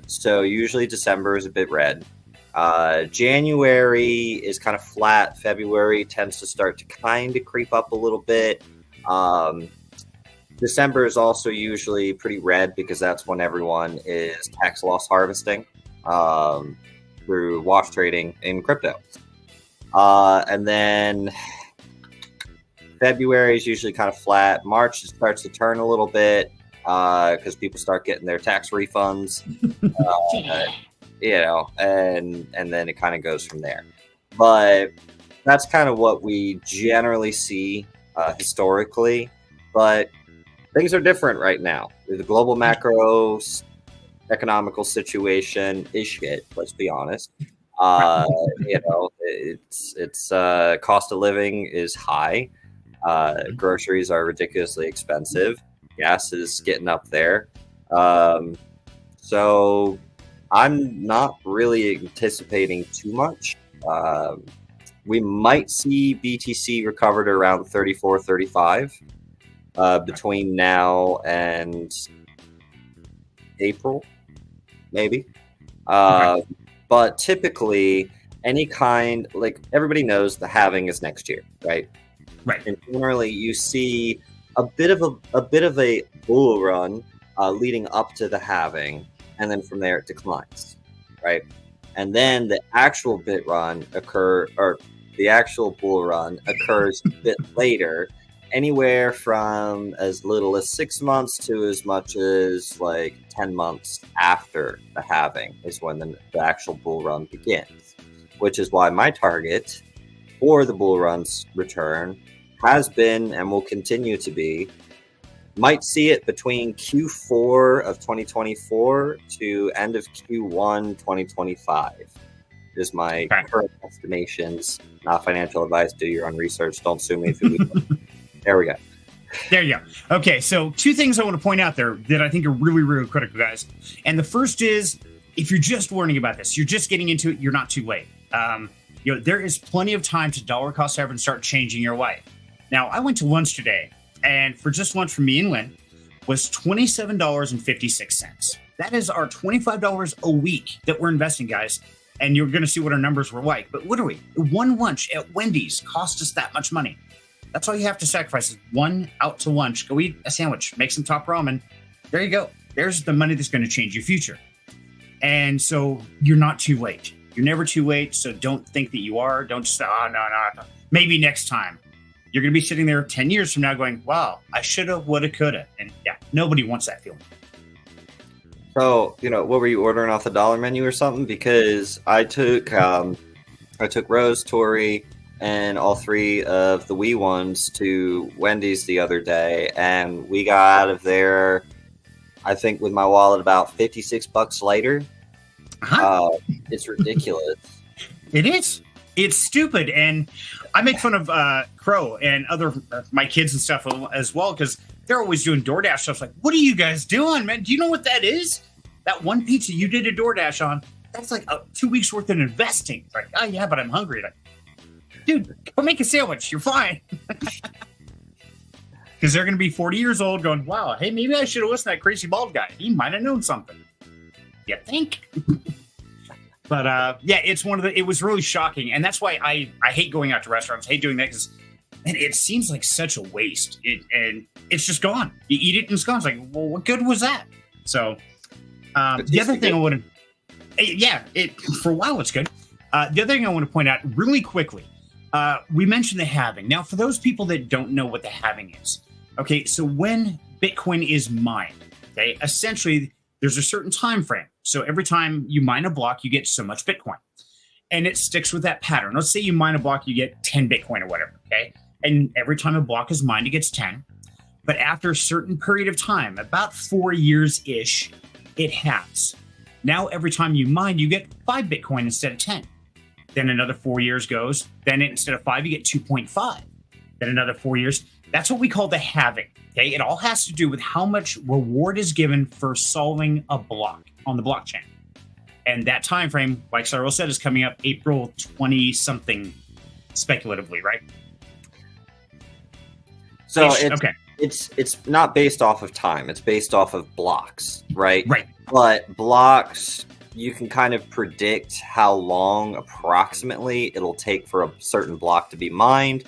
So usually December is a bit red. January is kind of flat. February tends to start to kind of creep up a little bit. December is also usually pretty red because that's when everyone is tax loss harvesting through wash trading in crypto. And then February is usually kind of flat. March starts to turn a little bit because people start getting their tax refunds, and then it kind of goes from there. But that's kind of what we generally see historically. But things are different right now. The global macro economical situation is shit. Let's be honest. It's cost of living is high. Groceries are ridiculously expensive. Gas is getting up there. So I'm not really anticipating too much. We might see BTC recovered around 34, 35 between now and April, maybe. Okay. But typically, any kind, like everybody knows the halving is next year, right? Right. And generally, you see a bit of a bull run leading up to the halving, and then from there it declines, right? And then the actual bull run occurs a bit later, anywhere from as little as 6 months to as much as like 10 months after the halving is when the actual bull run begins, which is why my target for the bull run's return has been and will continue to be, might see it between Q4 of 2024 to end of Q1 2025 is my current estimations. Not financial advice. Do your own research. Don't sue me if you There we go. There you go. Okay, so two things I want to point out there that I think are really, really critical, guys. And the first is, if you're just learning about this, you're just getting into it, you're not too late. There is plenty of time to dollar cost average and start changing your life. Now, I went to lunch today, and for just lunch for me and Lynn was $27.56. That is our $25 a week that we're investing, guys. And you're going to see what our numbers were like. But literally, one lunch at Wendy's cost us that much money. That's all you have to sacrifice is one out to lunch. Go eat a sandwich, make some top ramen. There you go. There's the money that's going to change your future. And so you're not too late. You're never too late. So don't think that you are. Don't just say, oh, no. Maybe next time. You're going to be sitting there 10 years from now going, wow, I should have, would have, could have. And yeah, nobody wants that feeling. So, what were you ordering off the dollar menu or something? Because I took Rose, Tori, and all three of the wee ones to Wendy's the other day, and we got out of there, I think, with my wallet about $56 later. It's ridiculous. It is. It's stupid, and I make fun of Crow and my kids and stuff as well, because they're always doing DoorDash stuff. Like, what are you guys doing, man? Do you know what that is? That one pizza you did a DoorDash on, that's like 2 weeks worth of investing. It's like, oh yeah, but I'm hungry. Like, dude, go make a sandwich. You're fine. Because they're going to be 40 years old going, wow, hey, maybe I should have listened to that crazy bald guy. He might have known something. You think? But yeah, it was really shocking. And that's why I hate going out to restaurants, hate doing that, because it seems like such a waste. And it's just gone. You eat it and it's gone. It's like, well, what good was that? So the other thing I want to, for a while it's good. The other thing I want to point out really quickly, we mentioned the halving. Now, for those people that don't know what the halving is, okay, so when Bitcoin is mined, okay, essentially there's a certain time frame. So every time you mine a block, you get so much Bitcoin. And it sticks with that pattern. Let's say you mine a block, you get 10 Bitcoin or whatever, okay? And every time a block is mined, it gets 10. But after a certain period of time, about 4 years-ish, it halves. Now, every time you mine, you get 5 Bitcoin instead of 10. Then another 4 years goes. Then instead of 5, you get 2.5. Then another 4 years. That's what we call the halving. Okay, it all has to do with how much reward is given for solving a block on the blockchain. And that time frame, like Cyril said, is coming up April 20-something, speculatively, right? So it's not based off of time. It's based off of blocks, right? Right. But blocks, you can kind of predict how long approximately it'll take for a certain block to be mined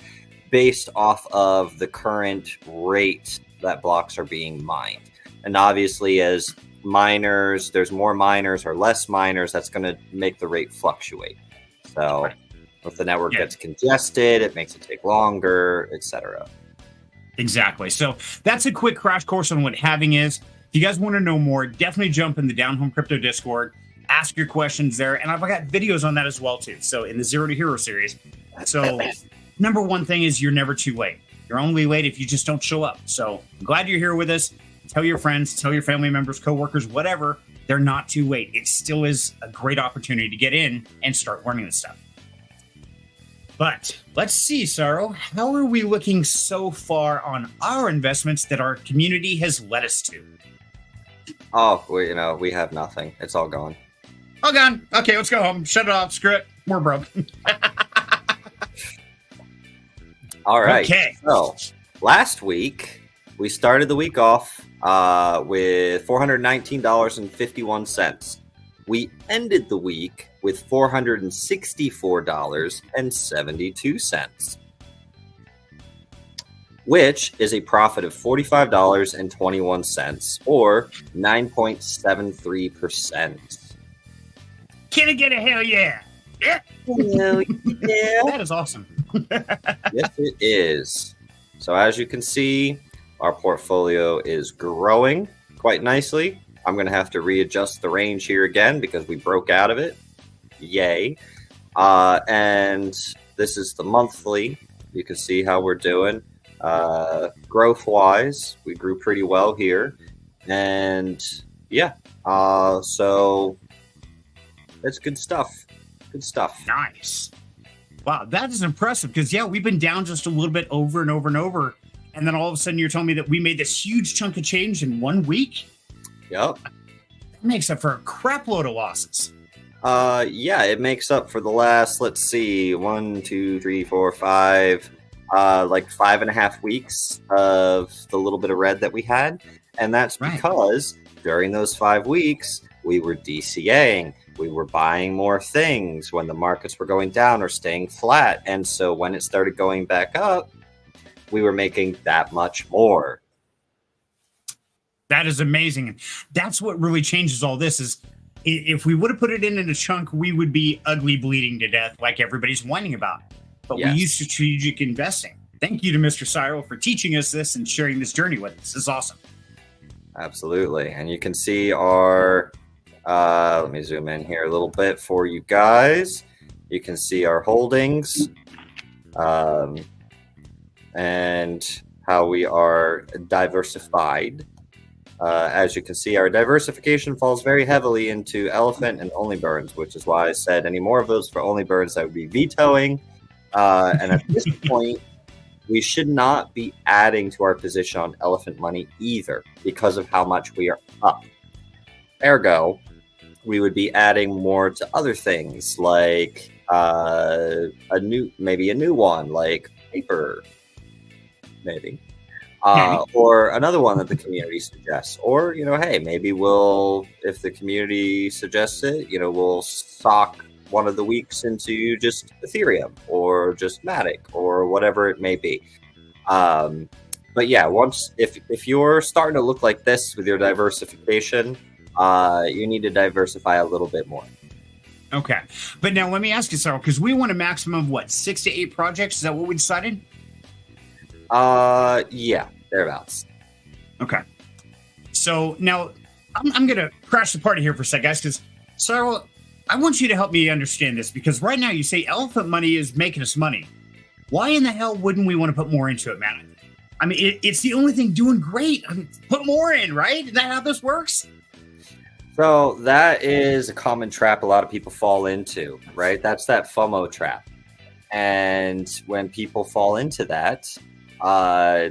based off of the current rate that blocks are being mined. And obviously, as miners, there's more miners or less miners, that's going to make the rate fluctuate. So if the network gets congested, it makes it take longer, etc. Exactly. So that's a quick crash course on what halving is. If you guys want to know more, definitely jump in the Down Home Crypto Discord, ask your questions there. And I've got videos on that as well, too. So in the Zero to Hero series. So number one thing is you're never too late. You're only late if you just don't show up. So I'm glad you're here with us. Tell your friends, tell your family members, coworkers, whatever. They're not too late. It still is a great opportunity to get in and start learning this stuff. But let's see, Cyril, how are we looking so far on our investments that our community has led us to? Oh, we have nothing. It's all gone. All gone. Okay, let's go home. Shut it off. Screw it. We're broke. All right. Okay. So last week, we started the week off with $419.51. we ended the week with $464.72, which is a profit of $45.21, or 9.73%. Can I get a hell yeah? Yeah. Hell yeah. That is awesome. Yes, it is. So as you can see, our portfolio is growing quite nicely. I'm going to have to readjust the range here again because we broke out of it. Yay. And this is the monthly. You can see how we're doing. Growth-wise, we grew pretty well here. And yeah, so that's good stuff. Good stuff. Nice. Wow, that is impressive because, yeah, we've been down just a little bit over and over and over. And then all of a sudden you're telling me that we made this huge chunk of change in 1 week? Yep. That makes up for a crap load of losses. Yeah, it makes up for the last, let's see, 1, 2, 3, 4, 5, like 5.5 weeks of the little bit of red that we had. And that's because during those 5 weeks, we were DCAing. We were buying more things when the markets were going down or staying flat. And so when it started going back up, we were making that much more. That is amazing. And that's what really changes all this is if we would have put it in a chunk, we would be ugly bleeding to death like everybody's whining about. But we use strategic investing. Thank you to Mr. Cyril for teaching us this and sharing this journey with us. This is awesome. Absolutely. And you can see our, let me zoom in here a little bit for you guys. You can see our holdings and how we are diversified. As you can see, our diversification falls very heavily into elephant and only burns, which is why I said any more of those for only burns I would be vetoing. And at this point, we should not be adding to our position on elephant money either because of how much we are up. Ergo, we would be adding more to other things like maybe a new one like paper, maybe. Or another one that the community suggests, or, hey, maybe if the community suggests it, we'll sock one of the weeks into just Ethereum or just Matic or whatever it may be. But yeah, if you're starting to look like this with your diversification, you need to diversify a little bit more. Okay. But now let me ask you, Cyril, because we want a maximum of 6 to 8 projects. Is that what we decided? Yeah, thereabouts. Okay. So now I'm going to crash the party here for a sec, guys, because Cyril, I want you to help me understand this, because right now you say elephant money is making us money. Why in the hell wouldn't we want to put more into it, man? I mean, it's the only thing doing great. I mean, put more in, right? Is that how this works? So that is a common trap a lot of people fall into, right? That's that FOMO trap. And when people fall into that,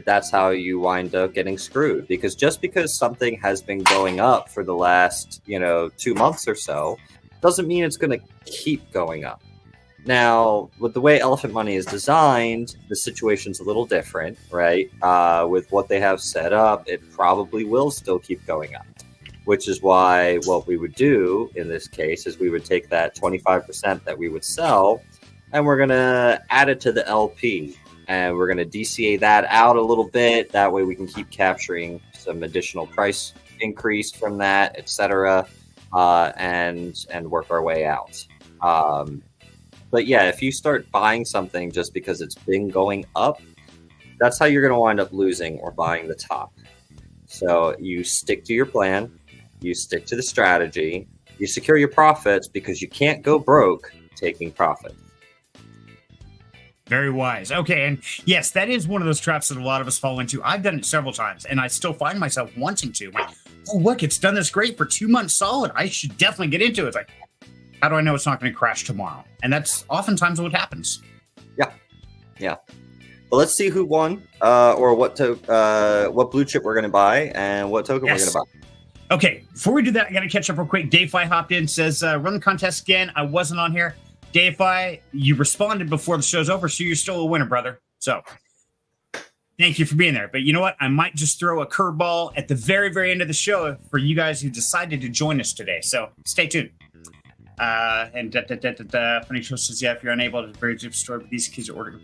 that's how you wind up getting screwed. Because just because something has been going up for the last, 2 months or so, doesn't mean it's going to keep going up. Now, with the way elephant money is designed, the situation's a little different, right? With what they have set up, it probably will still keep going up, which is why what we would do in this case is we would take that 25% that we would sell, and we're going to add it to the LP, and we're going to DCA that out a little bit. That way we can keep capturing some additional price increase from that, etc., and work our way out. But yeah, if you start buying something just because it's been going up, that's how you're going to wind up losing or buying the top. So you stick to your plan, you stick to the strategy, you secure your profits, because you can't go broke taking profit. Very wise. Okay, and yes, that is one of those traps that a lot of us fall into. I've done it several times, and I still find myself wanting to. Like, oh, look, it's done this great for 2 months solid. I should definitely get into it. It's like, how do I know it's not going to crash tomorrow? And that's oftentimes what happens. Yeah. But let's see who won, or what blue chip we're going to buy, and what token we're going to buy. Okay, before we do that, I got to catch up real quick. DayFi hopped in, says, run the contest again. I wasn't on here. DayFi, you responded before the show's over, so you're still a winner, brother. So thank you for being there. But you know what? I might just throw a curveball at the very, very end of the show for you guys who decided to join us today. So stay tuned. And Funny Show says, yeah, if you're unable to bridge the store, but these kids are ordering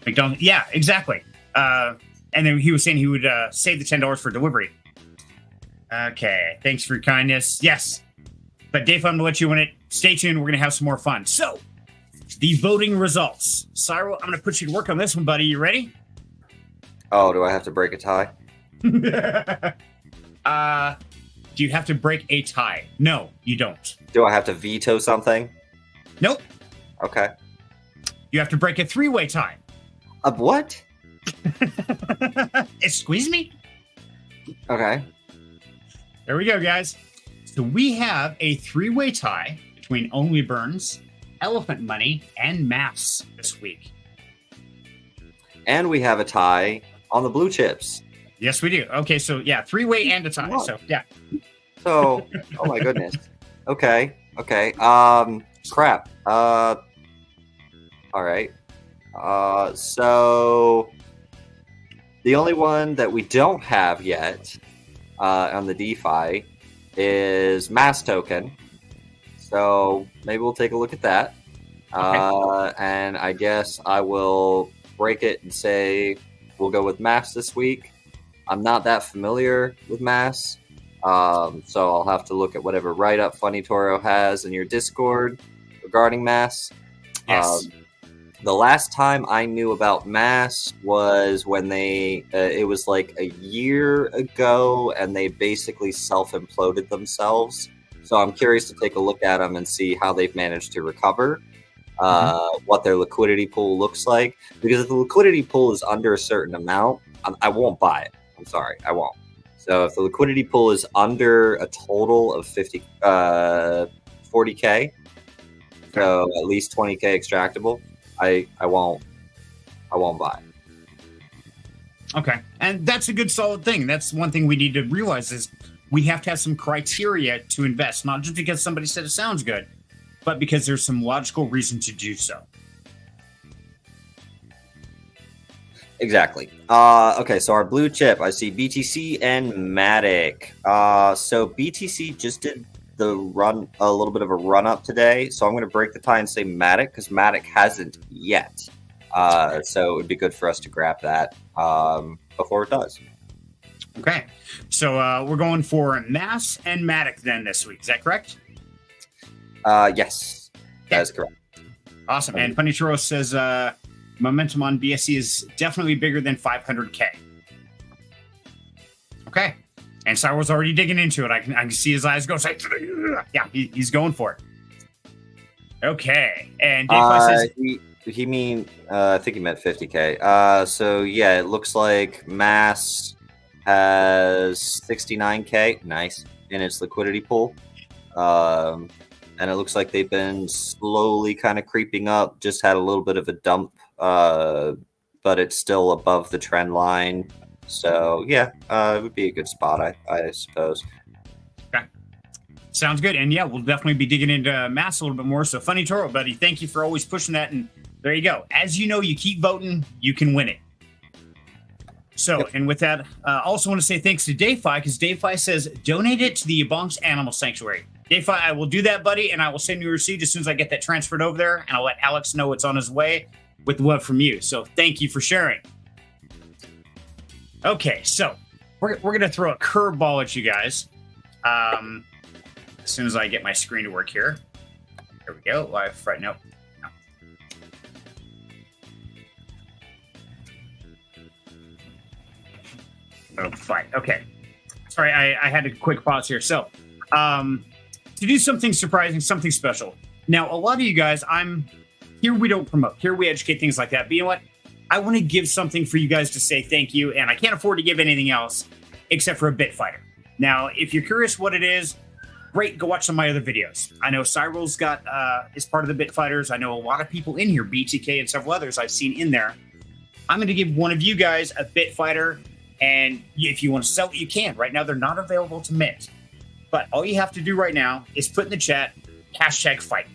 McDonald's. Yeah, exactly. And then he was saying he would save the $10 for delivery. Okay, thanks for your kindness. Yes, but Dave, I'm going to let you win it. Stay tuned. We're going to have some more fun. So, the voting results. Cyril, I'm going to put you to work on this one, buddy. You ready? Oh, do I have to break a tie? Do you have to break a tie? No, you don't. Do I have to veto something? Nope. Okay. You have to break a three-way tie. A what? Squeeze me? Okay. There we go, guys. So we have a three-way tie between Only Burns, Elephant Money, and Mass this week. And we have a tie on the blue chips. Yes, we do. Okay, so yeah, three-way and a tie. What? So yeah. So, oh my goodness. Okay. Crap. All right. So the only one that we don't have yet on the DeFi is Mass Token. So maybe we'll take a look at that. Okay. And I guess I will break it and say we'll go with Mass this week. I'm not that familiar with Mass. So I'll have to look at whatever write-up Funny Toro has in your Discord regarding Mass. Yes. The last time I knew about Mass was when it was like a year ago, and they basically self-imploded themselves. So I'm curious to take a look at them and see how they've managed to recover, what their liquidity pool looks like. Because if the liquidity pool is under a certain amount, I won't buy it. I'm sorry, I won't. So if the liquidity pool is under a total of 40K, so at least 20K extractable, I won't buy it. Okay. And that's a good solid thing. That's one thing we need to realize is we have to have some criteria to invest, not just because somebody said it sounds good, but because there's some logical reason to do so. Exactly. Okay, so our blue chip, I see BTC and Matic. So BTC just did a little bit of a run up today. So I'm going to break the tie and say Matic because Matic hasn't yet. So it would be good for us to grab that before it does. Okay. So we're going for Mass and Matic then this week. Is that correct? Yes, that is correct. Awesome. And Funny Churro says momentum on BSC is definitely bigger than 500K. Okay. And Cyril's already digging into it. I can see his eyes go. Yeah, he's going for it. Okay. And Dave says... I think he meant 50K. So yeah, it looks like Mass has 69K. Nice. In its liquidity pool. And it looks like they've been slowly kind of creeping up. Just had a little bit of a dump, but it's still above the trend line. So yeah, it would be a good spot, I suppose. Okay, sounds good. And yeah, we'll definitely be digging into Mass a little bit more. So Funny Toro, buddy, thank you for always pushing that. And there you go. As you know, you keep voting, you can win it. So, yep. And with that, I also want to say thanks to DayFi because DayFi says donate it to the Bronx Animal Sanctuary. DayFi, I will do that, buddy, and I will send you a receipt as soon as I get that transferred over there, and I'll let Alex know it's on his way with the love from you. So thank you for sharing. Okay, so we're going to throw a curveball at you guys as soon as I get my screen to work here. There we go. Live right now. Oh, fine. Okay. Sorry, I had a quick pause here. So, to do something surprising, something special. Now, a lot of you guys, here we don't promote. Here we educate, things like that. But you know what? I want to give something for you guys to say thank you, and I can't afford to give anything else except for a Bitfighter. Now, if you're curious what it is, great, go watch some of my other videos. I know Cyril's got is part of the Bitfighters. I know a lot of people in here, BTK and several others I've seen in there. I'm going to give one of you guys a Bitfighter, and if you want to sell it, you can. Right now, they're not available to mint. But all you have to do right now is put in the chat, #fight.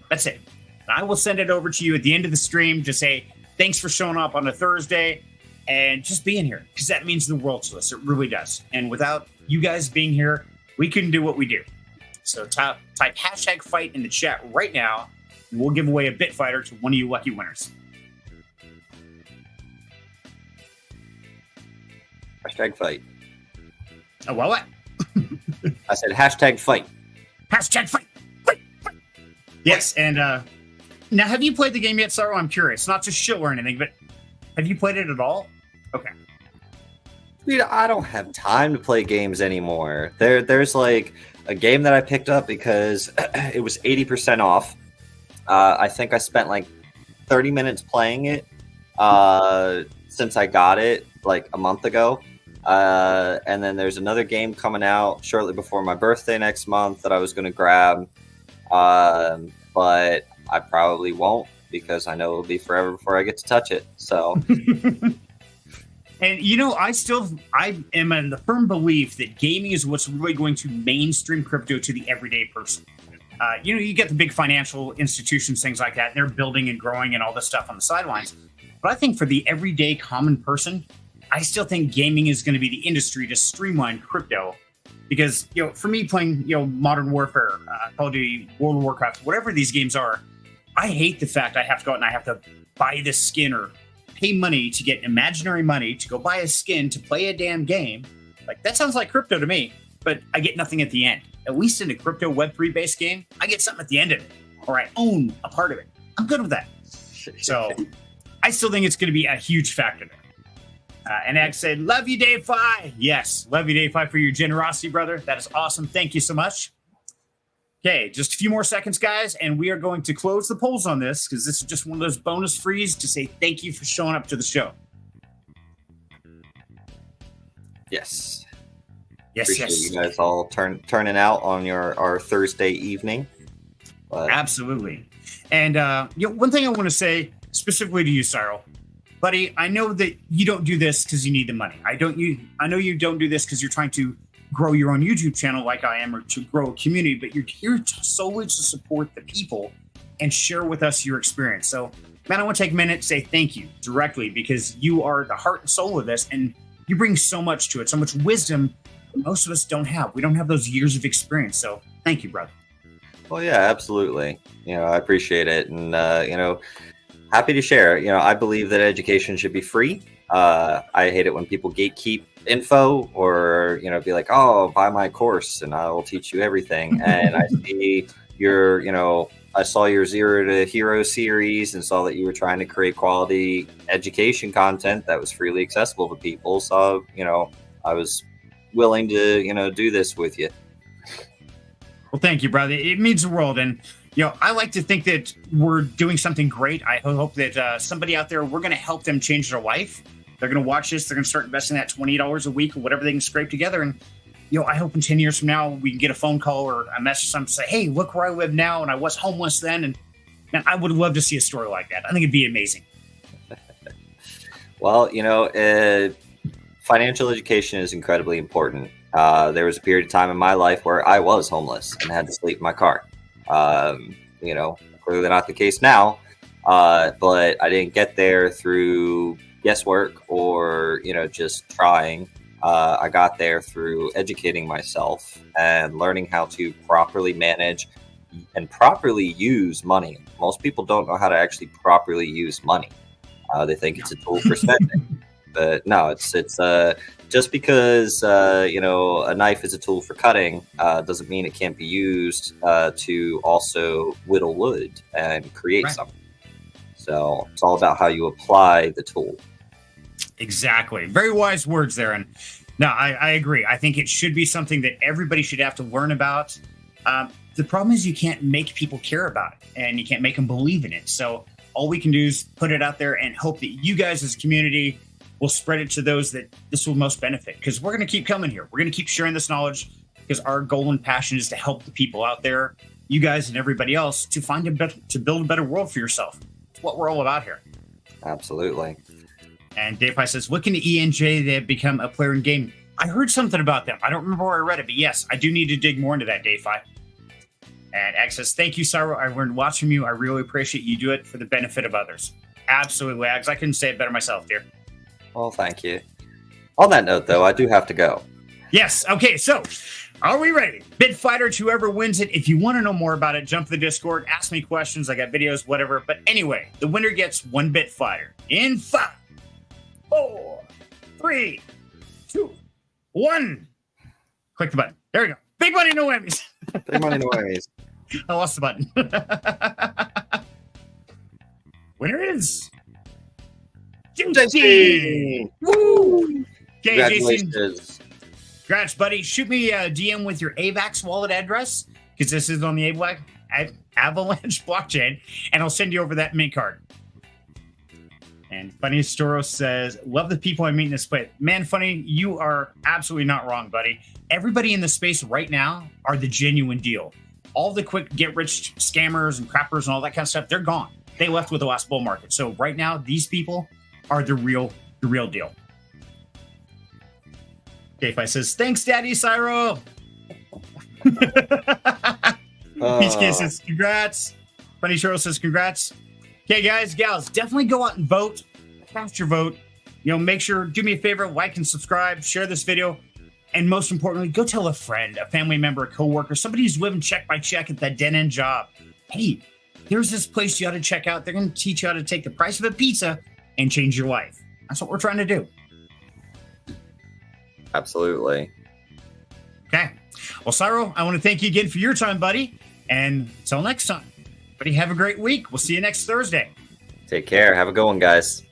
That's it. And I will send it over to you at the end of the stream. Just say, thanks for showing up on a Thursday and just being here because that means the world to us. It really does. And without you guys being here, we couldn't do what we do. So type hashtag fight in the chat right now, and we'll give away a Bitfighter to one of you lucky winners. Hashtag fight. Oh, well, what? I said hashtag fight. Hashtag fight. Yes, and now have you played the game yet, Cyril? I'm curious. Not to show or anything, but have you played it at all? Okay. Dude, I don't have time to play games anymore. There's like a game that I picked up because it was 80% off. I think I spent like 30 minutes playing it since I got it like a month ago. And then there's another game coming out shortly before my birthday next month that I was going to grab. But I probably won't because I know it'll be forever before I get to touch it. So, and you know, I am in the firm belief that gaming is what's really going to mainstream crypto to the everyday person. You know, you get the big financial institutions, things like that, and they're building and growing and all this stuff on the sidelines. But I think for the everyday common person, I still think gaming is going to be the industry to streamline crypto. Because, you know, for me playing, you know, Modern Warfare, Call of Duty, World of Warcraft, whatever these games are, I hate the fact I have to go out and I have to buy this skin or pay money to get imaginary money to go buy a skin to play a damn game. Like, that sounds like crypto to me, but I get nothing at the end. At least in a crypto Web3 based game, I get something at the end of it, or I own a part of it. I'm good with that. So I still think it's going to be a huge factor there. And Ag said, love you, Dave Fi. Yes, love you, Dave Fi, for your generosity, brother. That is awesome. Thank you so much. Okay, just a few more seconds, guys, and we are going to close the polls on this because this is just one of those bonus frees to say thank you for showing up to the show. yes. Yes, Appreciate yes. you guys all turning out on our Thursday evening. But Absolutely. And you know, one thing I want to say specifically to you, Cyril, buddy, I know that you don't do this because you need the money. I know you don't do this because you're trying to grow your own YouTube channel like I am, or to grow a community, but you're here solely to support the people and share with us your experience. So, man, I want to take a minute to say thank you directly because you are the heart and soul of this, and you bring so much to it, so much wisdom that most of us don't have. We don't have those years of experience. So thank you, brother. well, yeah, absolutely. You know, I appreciate it, and you know, happy to share. You know, I believe that education should be free. I hate it when people gatekeep info or, you know, be like, oh, buy my course and I will teach you everything. And I see your, you know, I saw your Zero to Hero series and saw that you were trying to create quality education content that was freely accessible to people. So, you know, I was willing to, you know, do this with you. Well, thank you, brother. It means the world. And, you know, I like to think that we're doing something great. I hope that somebody out there, we're going to help them change their life. They're going to watch this. They're going to start investing that $20 a week or whatever they can scrape together. And, you know, I hope in 10 years from now, we can get a phone call or a message from say, hey, look where I live now. And I was homeless then. And man, I would love to see a story like that. I think it'd be amazing. Well, you know, financial education is incredibly important. There was a period of time in my life where I was homeless and had to sleep in my car. You know, clearly not the case now, but I didn't get there through guesswork or, you know, just trying. I got there through educating myself and learning how to properly manage and properly use money. Most people don't know how to actually properly use money. They think it's a tool for spending, but no, it's just because you know, a knife is a tool for cutting doesn't mean it can't be used to also whittle wood and create something. So it's all about how you apply the tool. Exactly. Very wise words there. And no, I agree. I think it should be something that everybody should have to learn about. The problem is you can't make people care about it and you can't make them believe in it. So all we can do is put it out there and hope that you guys as a community will spread it to those that this will most benefit, because we're going to keep coming here. We're going to keep sharing this knowledge because our goal and passion is to help the people out there, you guys and everybody else, to find to build a better world for yourself. It's what we're all about here. Absolutely. And Dave Pye says, what can the ENJ that become a player in game? I heard something about them. I don't remember where I read it, but yes, I do need to dig more into that, Dave Pye. And Ag says, thank you, Cyril. I learned lots from you. I really appreciate you do it for the benefit of others. Absolutely, Ags. I couldn't say it better myself, dear. Well, thank you. On that note, though, I do have to go. Yes. Okay. So Are we ready? Bid fighter to whoever wins it. If you want to know more about it, jump to the Discord, ask me questions. I got videos, whatever. But anyway, the winner gets one bit fighter. In 5, 4, 3, 2, 1. Click the button. There we go. Big money, no whammies. Big money, no whammies. I lost the button. Winner is Jason. Woo! Okay, Jason. Congrats, buddy. Shoot me a DM with your AVAX wallet address, because this is on the Avalanche blockchain, and I'll send you over that mint card. And Funny Storo says, love the people I meet in this space. Man, Funny, you are absolutely not wrong, buddy. Everybody in the space right now are the genuine deal. All the quick get-rich scammers and crappers and all that kind of stuff, they're gone. They left with the last bull market. So right now, these people are the real deal. K5 says, thanks, Daddy Cyril. Peace Kisses, congrats. Funny Cheryl says, congrats. Okay, guys, gals, definitely go out and vote. Cast your vote. You know, make sure, do me a favor, like and subscribe, share this video. And most importantly, go tell a friend, a family member, a coworker, somebody who's living check by check at that dead-end job. Hey, there's this place you ought to check out. They're going to teach you how to take the price of a pizza and change your life. That's what we're trying to do. Absolutely. Okay. Well, Cyril, I want to thank you again for your time, buddy. And until next time, buddy, have a great week. We'll see you next Thursday. Take care. Have a good one, guys.